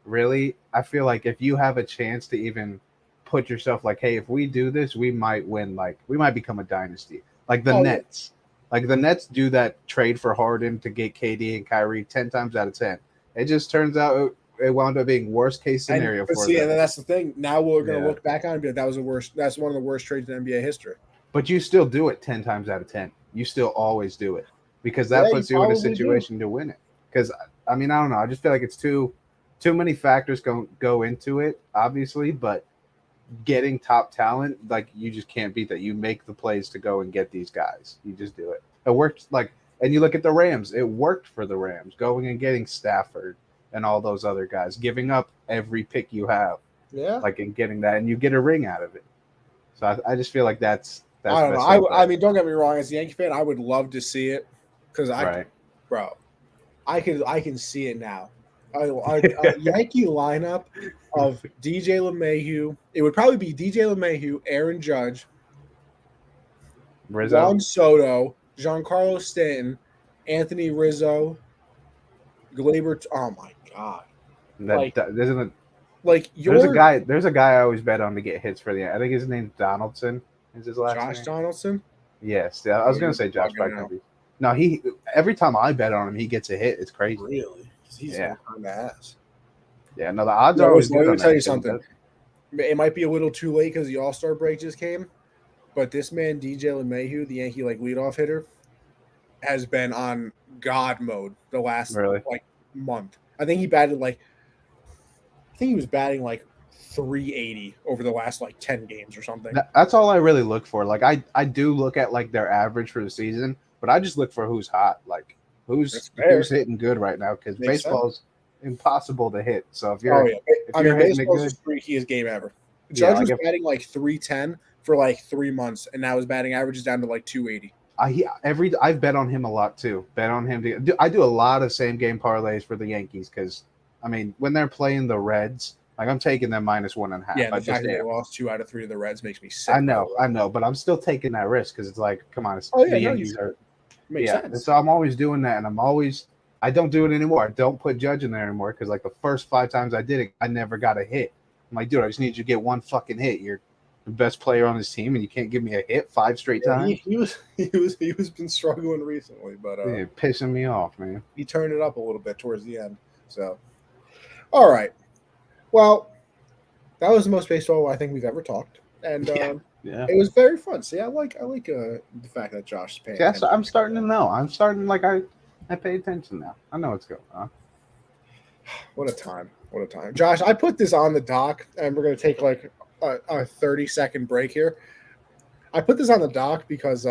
really, I feel like if you have a chance to even put yourself like, hey, if we do this, we might win. Like we might become a dynasty. Like the Nets. Like the Nets do that trade for Harden to get KD and Kyrie 10 times out of 10. It just turns out it wound up being worst case scenario for them. And that's the thing. Now we're going to look back on it and be like, that was the worst. That's one of the worst trades in NBA history. But you still do it 10 times out of 10. You still always do it because that puts you in a situation to win it. Because I mean, I don't know. I just feel like it's too many factors go into it, obviously. But getting top talent, like you just can't beat that. You make the plays to go and get these guys. You just do it. It works. Like, and you look at the Rams. It worked for the Rams going and getting Stafford and all those other guys, giving up every pick you have. Yeah, like and getting that, and you get a ring out of it. So I just feel like that's I don't know. I mean, don't get me wrong. As a Yankee fan, I would love to see it because I can see it now. A Yankee lineup of DJ LeMahieu. It would probably be DJ LeMahieu, Aaron Judge, Rizzo, Juan Soto, Giancarlo Stanton, Anthony Rizzo, Gleyber. Oh my god! There's a guy I always bet on to get hits for the. I think his name's Donaldson. Is his last name? Josh Donaldson? Yes. Yeah, I was going to say Josh Beckman. No, every time I bet on him, he gets a hit. It's crazy. Really? He's kind of ass. Yeah, no, the odds are always good. Let me tell you something. It might be a little too late because the All-Star break just came, but this man, DJ LeMahieu, the Yankee leadoff hitter, has been on God mode the last month. I think he was batting like 380 over the last 10 games or something. That's all I really look for. Like I do look at their average for the season, but I just look for who's hot, like who's hitting good right now because baseball's impossible to hit. So if you're hitting it good, the freakiest game ever. Judge was batting 310 for 3 months, and now his batting average is down to 280. I've bet on him a lot too. Bet on him. I do a lot of same game parlays for the Yankees because I mean when they're playing the Reds. I'm taking them -1.5. Yeah, the fact that they lost 2 out of 3 of the Reds makes me sick. I know, but I'm still taking that risk because it's come on, the Yankees are. Makes sense. So I'm always doing that, and I don't do it anymore. I don't put Judge in there anymore because the first 5 times I did it, I never got a hit. I'm like, dude, I just need you to get one fucking hit. You're the best player on this team, and you can't give me a hit 5 straight times. He was been struggling recently, but pissing me off, man. He turned it up a little bit towards the end. So, all right. Well, that was the most baseball I think we've ever talked, and it was very fun. See, I like the fact that Josh is paying attention. I'm starting to know. I'm starting I pay attention now. I know what's going on. What a time! What a time, Josh! I put this on the doc, and we're gonna take a 30-second break here. I put this on the doc because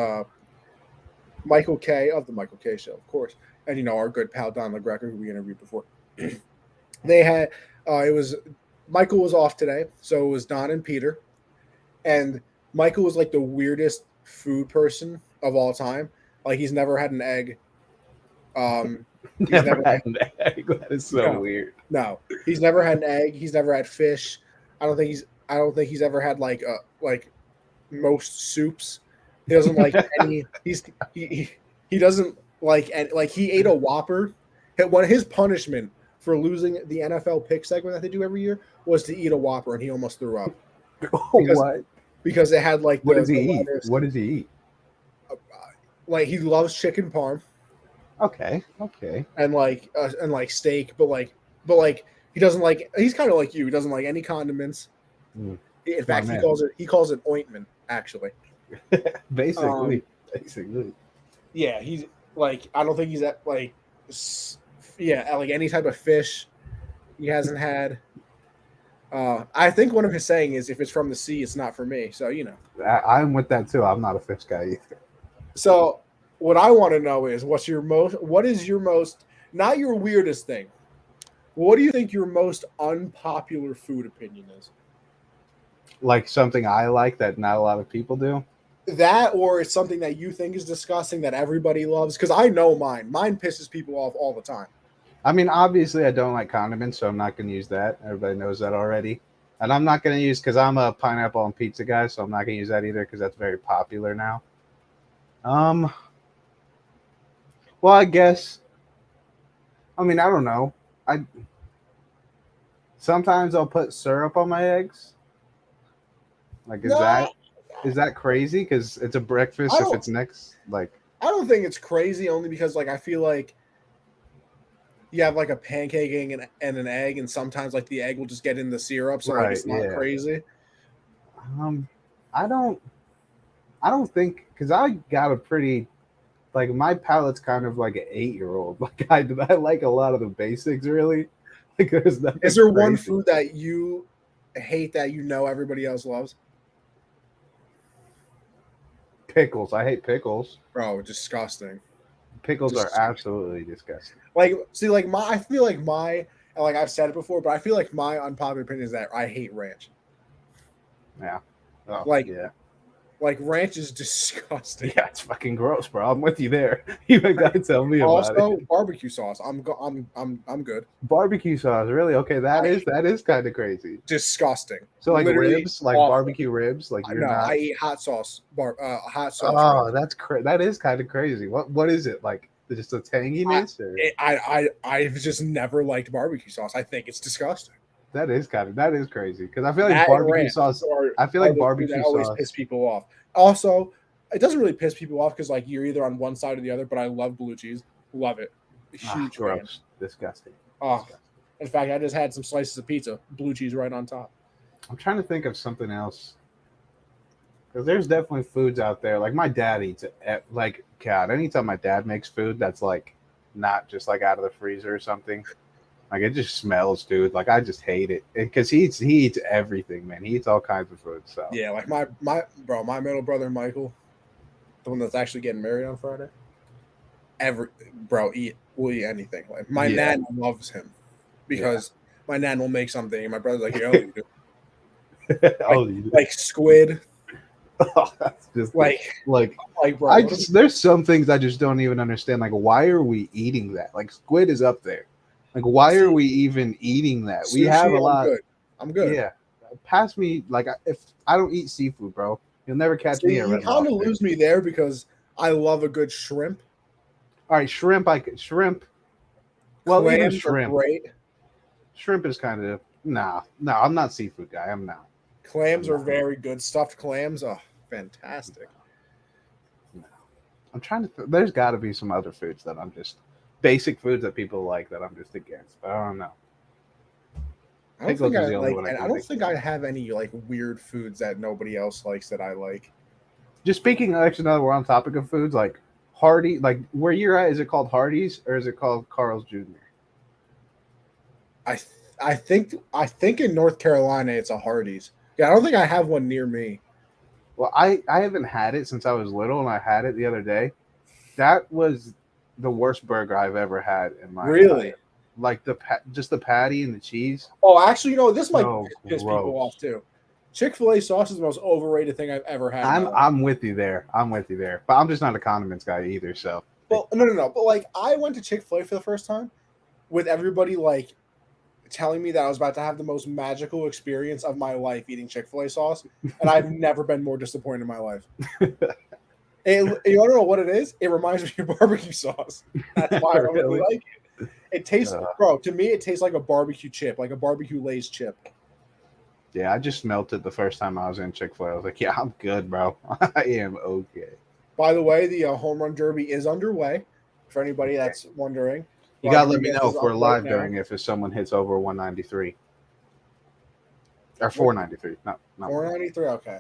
Michael K of the Michael K Show, of course, and our good pal Don LaGreca, who we interviewed before. They had. Michael was off today, so it was Don and Peter. And Michael was the weirdest food person of all time. He's never had an egg. Never had an egg. That is so weird. No, he's never had an egg. He's never had fish. I don't think he's ever had most soups. He doesn't like any. He doesn't like, and he ate a Whopper. One of his punishment for losing the NFL pick segment that they do every year was to eat a Whopper, and he almost threw up. What? Because it had what does he eat? What does he eat? He loves chicken parm. Okay. And steak, but he doesn't like. He's kind of like you. He doesn't like any condiments. In fact, he calls it ointment. Actually, basically. Yeah, he's I don't think he's at any type of fish he hasn't had. I think one of his saying is, "If it's from the sea, it's not for me." So I'm with that too. I'm not a fish guy either. So what I want to know is, what is your most, not your weirdest thing. What do you think your most unpopular food opinion is? Like something I like that not a lot of people do. That, or it's something that you think is disgusting that everybody loves? Because I know mine. Mine pisses people off all the time. I mean, obviously, I don't like condiments, so I'm not going to use that. Everybody knows that already. And I'm not going to use because I'm a pineapple on pizza guy, so I'm not going to use that either because that's very popular now. Um, well, I guess. I mean, I don't know. I sometimes I'll put syrup on my eggs. Like, No, is that crazy? Because it's a I breakfast. If don't. it's next, like, I don't think it's crazy. Only because I feel like you have like a pancake and an egg, and sometimes like the egg will just get in the syrup, so like right, it's not yeah. crazy. Um, I don't. I don't think because I got a pretty like my palate's kind of like an 8-year-old. Like I like a lot of the basics really. Like there's Is nothing there one crazy. food that you hate that everybody else loves? Pickles. I hate pickles. Bro, disgusting. Pickles are Just absolutely disgusting. I feel like like I've said it before, but I feel like my unpopular opinion is that I hate ranch. Yeah. Oh Like yeah. like ranch is disgusting. Yeah, it's fucking gross, bro. I'm with you there. You ain't gotta tell me about it. Also, barbecue sauce. I'm good. Barbecue sauce, really? Okay, I that is kind of crazy. disgusting. So like Literally ribs, like awful. barbecue ribs, like you're No, not. I eat hot sauce Oh, ribs. that is kind of crazy. What is it like? Just a I, tanginess, or I've just never liked barbecue sauce. I think it's disgusting. that is crazy because I feel like That and barbecue ranch sauce. I feel are like the two that barbecue always piss sauce. people off. Also, it doesn't really piss people off because like you're either on one side or the other. But I love blue cheese. Love it. Ah, Huge fan. gross, disgusting, Oh, disgusting. in fact, I just had some slices of pizza, blue cheese right on top. I'm trying to think of something else because there's definitely foods out there. Like my dad eats it. Like God, anytime my dad makes food that's like not just like out of the freezer or something. Like it just smells, dude. Like I just hate it because he eats everything, man. He eats all kinds of food. So Yeah, like my middle brother Michael, the one that's actually getting married on Friday. Every bro will eat anything. Like my yeah, nan loves him yeah. because my nan will make something, and my brother's like, "Yo, you do." like Oh, you like squid, that's just like like bro, I what just there's some things I just don't even understand. Like why are we eating that? Like squid is up there. Like why are see we even eating that? We have sushi? a I'm lot. good. I'm good. Yeah, pass me like if I don't eat seafood, bro, you'll never catch me See, at you Red kind of Lobster. lose me there because I love a good shrimp. All right, shrimp. Shrimp. Well, even Clams are shrimp. great. Shrimp is kind of no. I'm not seafood guy. I'm not. Clams I'm are not. very good. Stuffed clams, oh, fantastic. No. I'm trying to. There's got to be some other foods that I'm just basic foods that people like that I'm just against. But I don't know. I don't think Pickles is I the only like, one I and I can don't think think of. I have any like weird foods that nobody else likes that I like. Just speaking, actually, now that we're on topic of foods, like Hardy, like where you're at, is it called Hardee's or is it called Carl's Jr.? I th- I think in North Carolina it's a Hardee's. Yeah, I don't think I have one near me. Well, I haven't had it since I was little, and I had it the other day. That was the worst burger I've ever had in my Really? entire. Like just the patty and the cheese. Oh, actually, this might So piss people off gross. too. Chick-fil-A sauce is the most overrated thing I've ever had in my life. I'm with you there. I'm with you there. But I'm just not a condiments guy either. So Well, no. But like, I went to Chick-fil-A for the first time with everybody like telling me that I was about to have the most magical experience of my life eating Chick-fil-A sauce, and I've never been more disappointed in my life. You want to know what it is? It reminds me of barbecue sauce. That's why I don't really really, like it. It tastes, uh, bro. To me, it tastes like a barbecue chip, like a barbecue Lay's chip. yeah, I just smelt it the first time I was in Chick-fil-A. I was like, yeah, I'm good, bro. I am okay. By the way, the home run derby is underway. For anybody Okay. that's wondering, You gotta let me Rodriguez know is if up we're right live now. during if someone hits over 193 or 493. Not 493. Okay,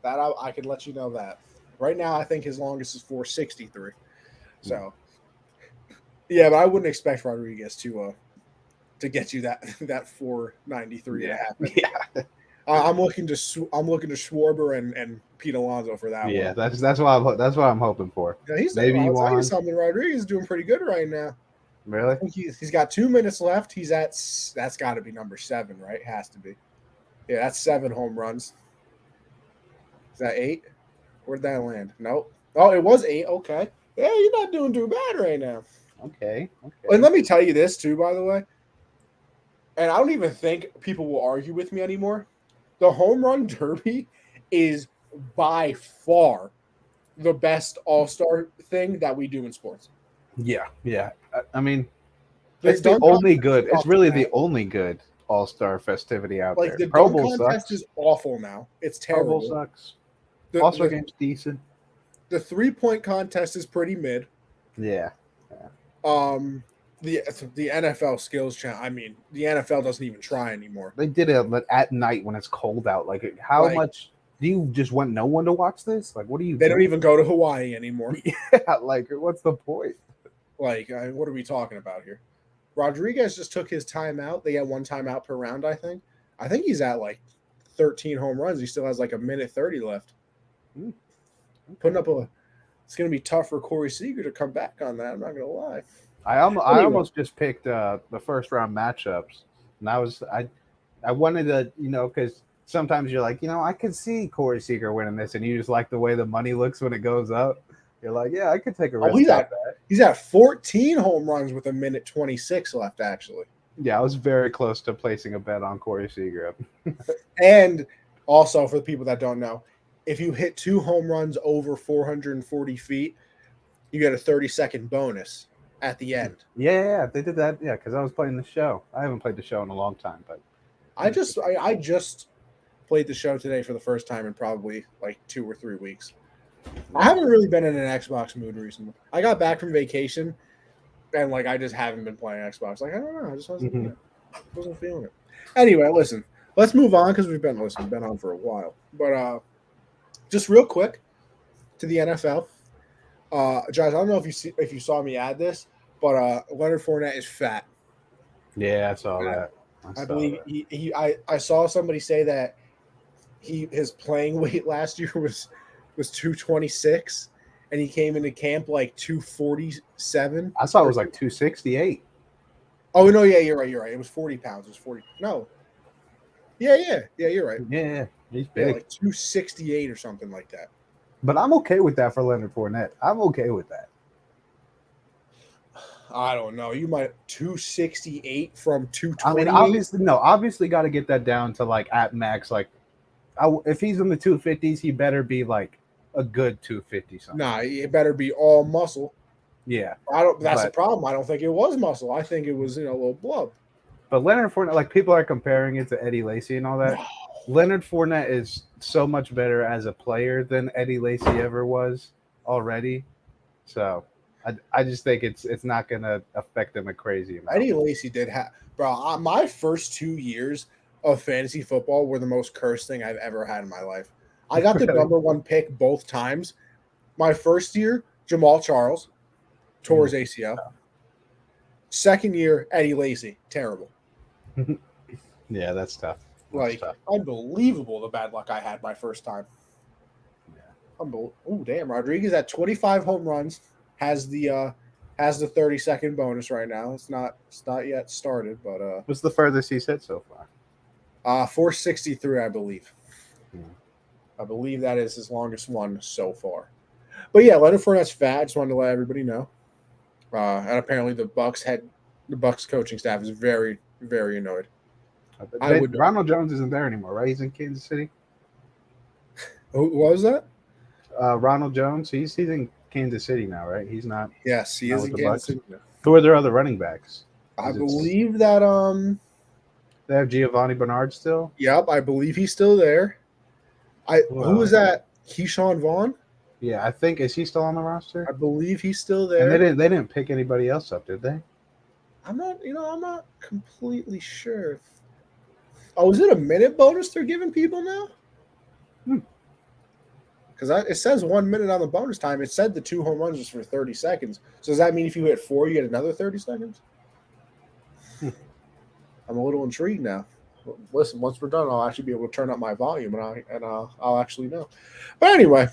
that I could let you know that. Right now, I think his longest is 463. So yeah, but I wouldn't expect Rodriguez to get you that 493 and a half. Yeah. I'm looking to Schwarber and Pete Alonso for that Yeah, one. that's what I'm hoping for. Yeah, Maybe I'll you tell you want something. Rodriguez is doing pretty good right now. really? I think he's got 2 minutes left. That's got to be number 7, right? Has to be. Yeah, that's 7 home runs. Is that 8? Where'd that land? Nope. Oh, it was 8. Okay. Yeah, you're not doing too bad right now. Okay. And let me tell you this too, by the way. And I don't even think people will argue with me anymore. The home run derby is by far the best all-star thing that we do in sports. Yeah. I mean, The it's the dunk only contest good. is It's off really the the bat. only good all-star festivity out Like there. the Pro dunk Bowl contest sucks. is awful now. It's Pro Bowl terrible. sucks. The All-star the, game's decent. the 3-point contest is pretty mid. Yeah. Um, the NFL skills challenge. I mean, the NFL doesn't even try anymore. They did it at night when it's cold out. Like, how Like, much do you just want no one to watch this? Like, what are you They doing? don't even go to Hawaii anymore. Yeah, like, what's the point? Like, what are we talking about here? Rodriguez just took his time out. They get 1 timeout per round, I think. I think he's at like 13 home runs. He still has like a minute 30 left. Okay. Putting up it's going to be tough for Corey Seager to come back on that. I'm not going to lie. I almost just picked the first round matchups, and I wanted to, because sometimes you're like, I could see Corey Seager winning this, and you just like the way the money looks when it goes up. You're like, yeah, I could take a risk. He's at 14 home runs with a minute 26 left, actually. Yeah, I was very close to placing a bet on Corey Seager. And also, for the people that don't know, if you hit 2 home runs over 440 feet, you get a 30-second bonus at the end. Yeah, they did that. Yeah, because I was playing the show. I haven't played the show in a long time, but I just played the show today for the first time in probably like 2 or 3 weeks. I haven't really been in an Xbox mood recently. I got back from vacation, and like I just haven't been playing Xbox. Like I don't know, I just wasn't feeling it. Anyway, listen, let's move on because we've been on for a while. But just real quick to the NFL. Josh, I don't know if you saw me add this, but Leonard Fournette is fat. yeah, I saw that. I believe I saw somebody say that his playing weight last year was 226, and he came into camp like 247. I saw it was like 268. Oh no, yeah, you're right. It was 40 pounds. It was 40. No. Yeah, you're right. Yeah, he's big. Yeah, like 268 or something like that. But I'm okay with that for Leonard Fournette. I'm okay with that. I don't know. You might 268 from 220. I mean, obviously got to get that down to like at max. Like, if he's in the 250s, he better be like a good 250 something. Nah, it better be all muscle. Yeah, That's the problem. I don't think it was muscle. I think it was a little blub. But Leonard Fournette, like people are comparing it to Eddie Lacy and all that. No. Leonard Fournette is so much better as a player than Eddie Lacy ever was already. So I just think it's not going to affect him a crazy amount. Eddie Lacy did have, bro. My first 2 years of fantasy football were the most cursed thing I've ever had in my life. I got the number 1 pick both times. My first year, Jamal Charles tore his ACL. Second year, Eddie Lacy, terrible. Yeah, that's tough. Unbelievable the bad luck I had my first time. Yeah. Oh, damn. Rodriguez at 25 home runs has the 30-second bonus right now. It's not yet started, but what's the furthest he's hit so far? 463, I believe. I believe that is his longest one so far. But yeah, Leonard Fournette's fat. I just wanted to let everybody know. And apparently the Bucs coaching staff is very, very annoyed. Ronald Jones isn't there anymore, right? He's in Kansas City. What was that? Ronald Jones. He's in Kansas City now, right? He's not. Yes, he is in Kansas City now. Who are their other running backs? I believe that they have Giovanni Bernard still. Yep, I believe he's still there. Who was that? Keyshawn Vaughn? Yeah, I think is he still on the roster? I believe he's still there. And they didn't pick anybody else up, did they? I'm not completely sure. Oh, is it a minute bonus they're giving people now? Because it says 1 minute on the bonus time. It said the 2 home runs was for 30 seconds. So does that mean if you hit 4, you get another 30 seconds? I'm a little intrigued now. Listen, once we're done, I'll actually be able to turn up my volume, and I'll actually know. But anyway,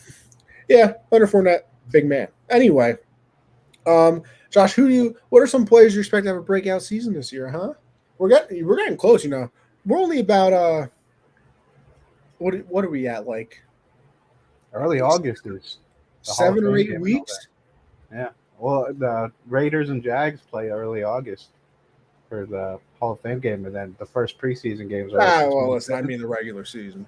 yeah, Leonard Fournette, big man. Anyway, Josh, what are some players you expect to have a breakout season this year? Huh? We're getting close. We're only about what are we at, like Early August is the Hall of 7 or Fame 8 game and all weeks? that. Yeah. Well, the Raiders and Jags play early August for the Hall of Fame game, and then the first preseason games are Ah, April well, listen, I 27th. mean the regular season.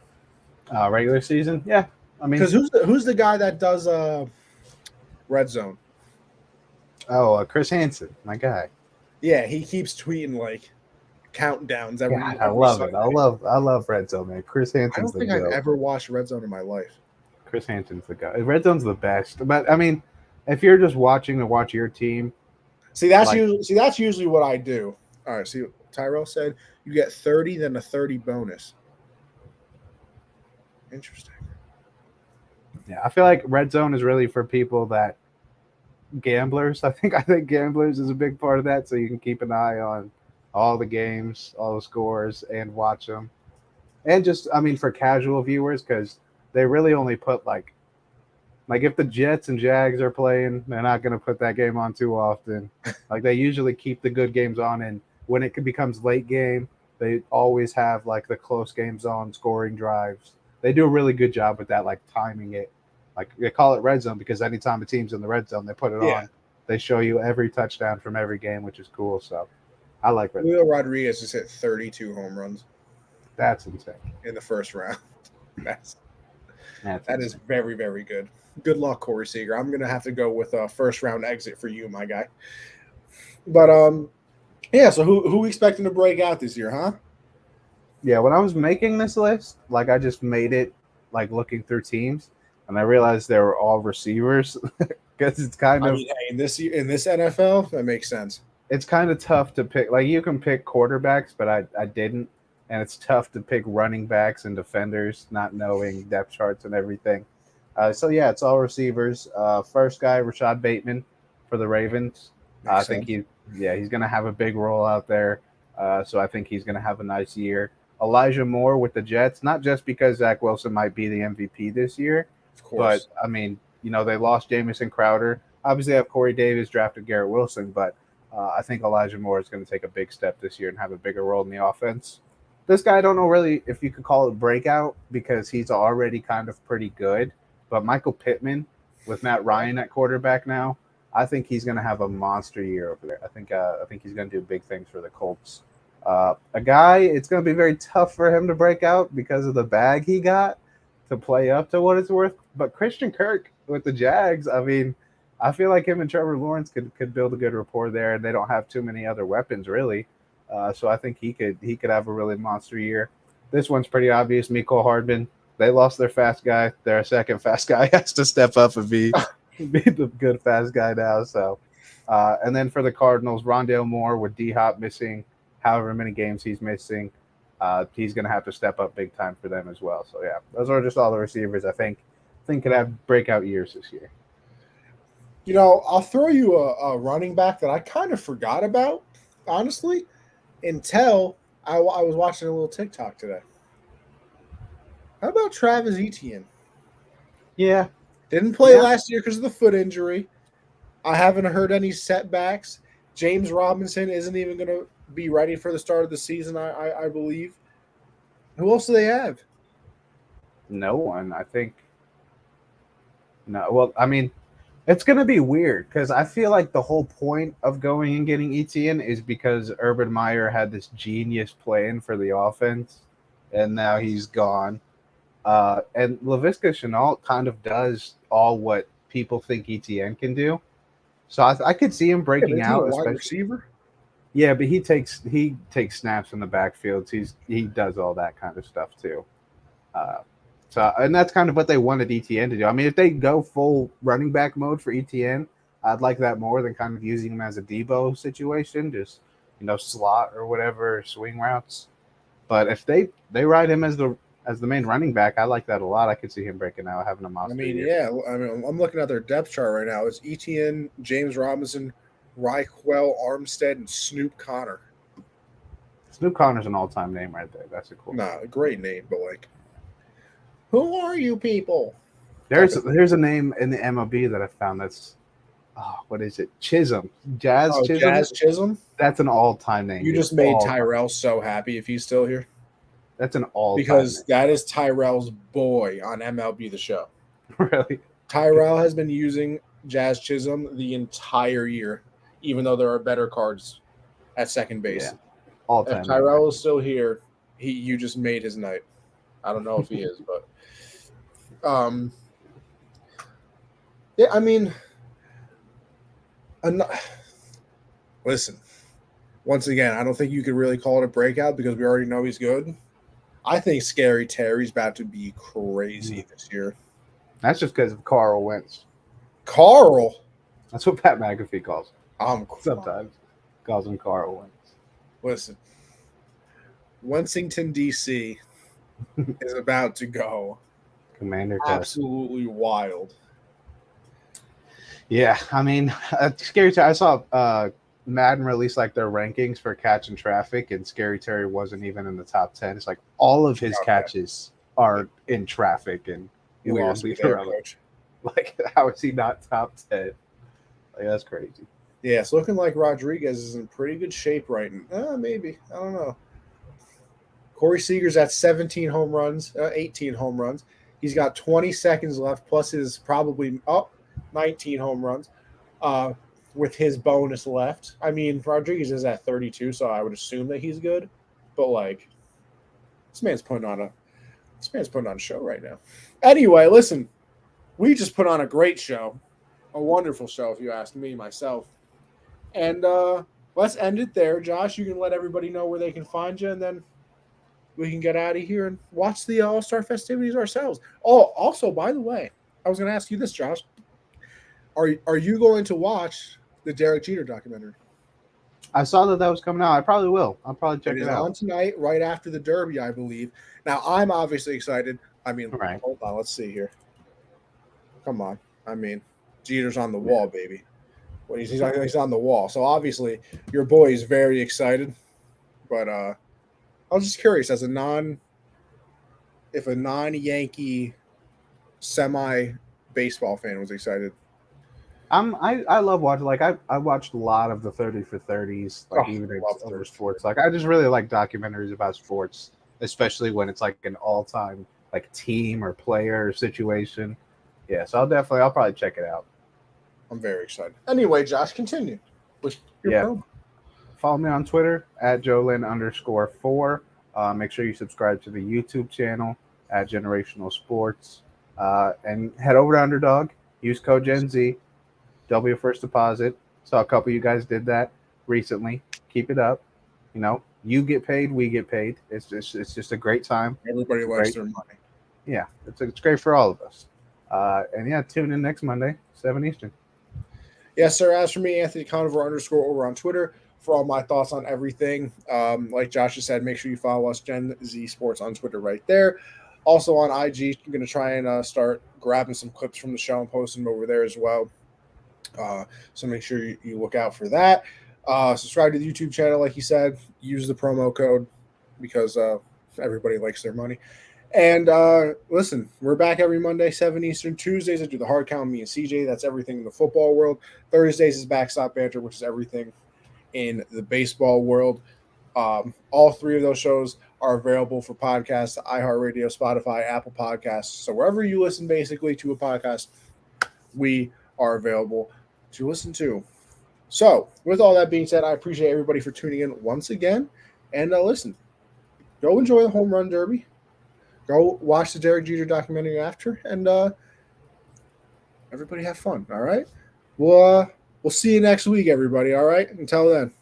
Regular season, yeah. I mean, Because who's the guy that does red zone? Chris Hansen, my guy. Yeah, he keeps tweeting like countdowns God, I every love it. Sunday. I love Red Zone, man. Chris I Hansen's don't the think I've goat. ever watched red zone in my life. Chris Hansen's the guy. Red Zone's the best. But I mean, if you're just watching to watch your team, like That's usually what I do. All right, see what Tyrell said, you get 30, then a 30 bonus. Interesting. yeah, I feel like Red Zone is really for people that gamblers. I think gamblers is a big part of that, so you can keep an eye on all the games, all the scores, and watch them. And just, I mean, for casual viewers, because they really only put like if the Jets and Jags are playing, they're not going to put that game on too often. Like they usually keep the good games on, and when it becomes late game, they always have like the close games on, scoring drives. They do a really good job with that, like timing it. Like they call it red zone because anytime a team's in the red zone, they put it Yeah. on. They show you every touchdown from every game, which is cool. So I like red zone. Julio Rodriguez just hit 32 home runs That's insane. in the first round. That's That's that is insane. very, very good. Good luck, Corey Seager. I'm gonna have to go with a first round exit for you, my guy. But yeah. So who we expecting to break out this year, huh? Yeah, when I was making this list, like I just made it like looking through teams, and I realized they were all receivers because I mean, hey, in this NFL, that makes sense. it's kind of tough to pick. Like you can pick quarterbacks, but I didn't, and it's tough to pick running backs and defenders, not knowing depth charts and everything. So yeah, it's all receivers. First guy, Rashad Bateman for the Ravens. I Makes think sense. he's going to have a big role out there. So I think he's going to have a nice year. Elijah Moore with the Jets, not just because Zach Wilson might be the MVP this year, Of but course. I mean, they lost Jamison Crowder. Obviously, they have Corey Davis drafted Garrett Wilson, but I think Elijah Moore is going to take a big step this year and have a bigger role in the offense. This guy, I don't know really if you could call it breakout because he's already kind of pretty good. But Michael Pittman with Matt Ryan at quarterback now, I think he's going to have a monster year over there. I think he's going to do big things for the Colts. A guy, it's going to be very tough for him to break out because of the bag he got to play up to what it's worth. But Christian Kirk with the Jags, I mean, I feel like him and Trevor Lawrence could build a good rapport there, and they don't have too many other weapons really. So I think he could have a really monster year. This one's pretty obvious. Mecole Hardman. They lost their fast guy. Their second fast guy has to step up and be the good fast guy now. So, and then for the Cardinals, Rondale Moore with D Hop missing, however many games he's missing, he's going to have to step up big time for them as well. So yeah, those are just all the receivers I think could have breakout years this year. I'll throw you a running back that I kind of forgot about, honestly, until I was watching a little TikTok today. How about Travis Etienne? Yeah, Didn't play yeah. last year because of the foot injury. I haven't heard any setbacks. James Robinson isn't even going to be ready for the start of the season, I believe. Who else do they have? No one, I think. No, well, I mean, it's going to be weird because I feel like the whole point of going and getting ETN is because Urban Meyer had this genius plan for the offense, and now he's gone. And Laviska Shenault kind of does all what people think ETN can do. So I could see him Yeah, but breaking isn't he a out, wide especially. receiver? Yeah, but he takes snaps in the backfield. He does all that kind of stuff too. Uh, so and that's kind of what they wanted ETN to do. I mean, if they go full running back mode for ETN, I'd like that more than kind of using him as a Debo situation, just slot or whatever, swing routes. But if they ride him as the main running back, I like that a lot. I could see him breaking out, having a I monster mean, year. yeah. I mean, I'm looking at their depth chart right now. It's Etienne, James Robinson, Raquel Armstead, and Snoop Connor. Snoop Connor's an all-time name right there. That's a cool. Nah, great name, but like, who are you people? There's a name in the MLB that I found that's what is it? Chisholm. Jazz Oh, Chisholm. Jazz Chisholm. That's an all-time name. You dude. just made All-time. Tyrell so happy if he's still here. That's an all-time Because name. that is Tyrell's boy on MLB The Show. Really? Tyrell has been using Jazz Chisholm the entire year, even though there are better cards at second base. Yeah. All-time. If Tyrell is still here, you just made his night. I don't know if he is, but yeah, I mean, listen. Once again, I don't think you could really call it a breakout because we already know he's good. I think Scary Terry's about to be crazy this year. That's just because of Carl Wentz. Carl? That's what Pat McAfee calls him. I'm Sometimes calls him Carl Wentz. Listen, Wensington, D.C. is about to go Commander absolutely wild. Yeah, I mean, Scary Terry. I saw Madden released like their rankings for catch and traffic, and Scary Terry wasn't even in the top 10. It's like all of his catches are in traffic and weirdly irrelevant. Like, how is he not top 10? Like, that's crazy. Yeah, it's looking like Rodriguez is in pretty good shape right now. Maybe. I don't know. Corey Seager's at 17 home runs, 18 home runs. He's got 20 seconds left, plus his probably 19 home runs with his bonus left. I mean, Rodriguez is at 32, so I would assume that he's good. But, like, this man's putting on a show right now. Anyway, listen, we just put on a great show, a wonderful show, if you ask me, myself. And let's end it there. Josh, you can let everybody know where they can find you, and then we can get out of here and watch the All-Star festivities ourselves. Oh, also, by the way, I was going to ask you this, Josh. Are you going to watch the Derek Jeter documentary? I saw that was coming out. I probably will. I'll probably check it out. It is on tonight, right after the Derby, I believe. Now, I'm obviously excited. I mean, Hold on. Let's see here. Come on. I mean, Jeter's on the wall, baby. When he's on the wall. So, obviously, your boy is very excited. But I was just curious, if a non-Yankee semi-baseball fan was excited. I love watching. Like I watched a lot of the 30 for 30s, like even over sports. Like I just really like documentaries about sports, especially when it's like an all-time like team or player situation. Yeah, so I'll probably check it out. I'm very excited. Anyway, Josh, continue. Follow me on Twitter at Jolin_4. Make sure you subscribe to the YouTube channel at Generational Sports, and head over to Underdog. Use code Gen Z. Double your first deposit. Saw a couple of you guys did that recently. Keep it up. You know, you get paid, we get paid. It's just a great time. Everybody likes their money. Yeah, it's great for all of us. And yeah, tune in next Monday, 7 Eastern. Yes, sir. As for me, Anthony Conover _ over on Twitter for all my thoughts on everything. Like Josh just said, make sure you follow us, Gen Z Sports, on Twitter right there. Also on IG, I'm going to try and start grabbing some clips from the show and posting them over there as well. So make sure you look out for that. Subscribe to the YouTube channel, like you said. Use the promo code because everybody likes their money. And listen, we're back every Monday, 7 Eastern. Tuesdays, I do the hard count, me and CJ. That's everything in the football world. Thursdays is Backstop Banter, which is everything in the baseball world. All three of those shows are available for podcasts, iHeartRadio, Spotify, Apple Podcasts. So wherever you listen basically to a podcast, we are available to listen to. So with all that being said, I appreciate everybody for tuning in once again. And listen, go enjoy the home run derby. Go watch the Derek Jeter documentary after, and everybody have fun. All right. We'll see you next week, everybody. All right. Until then.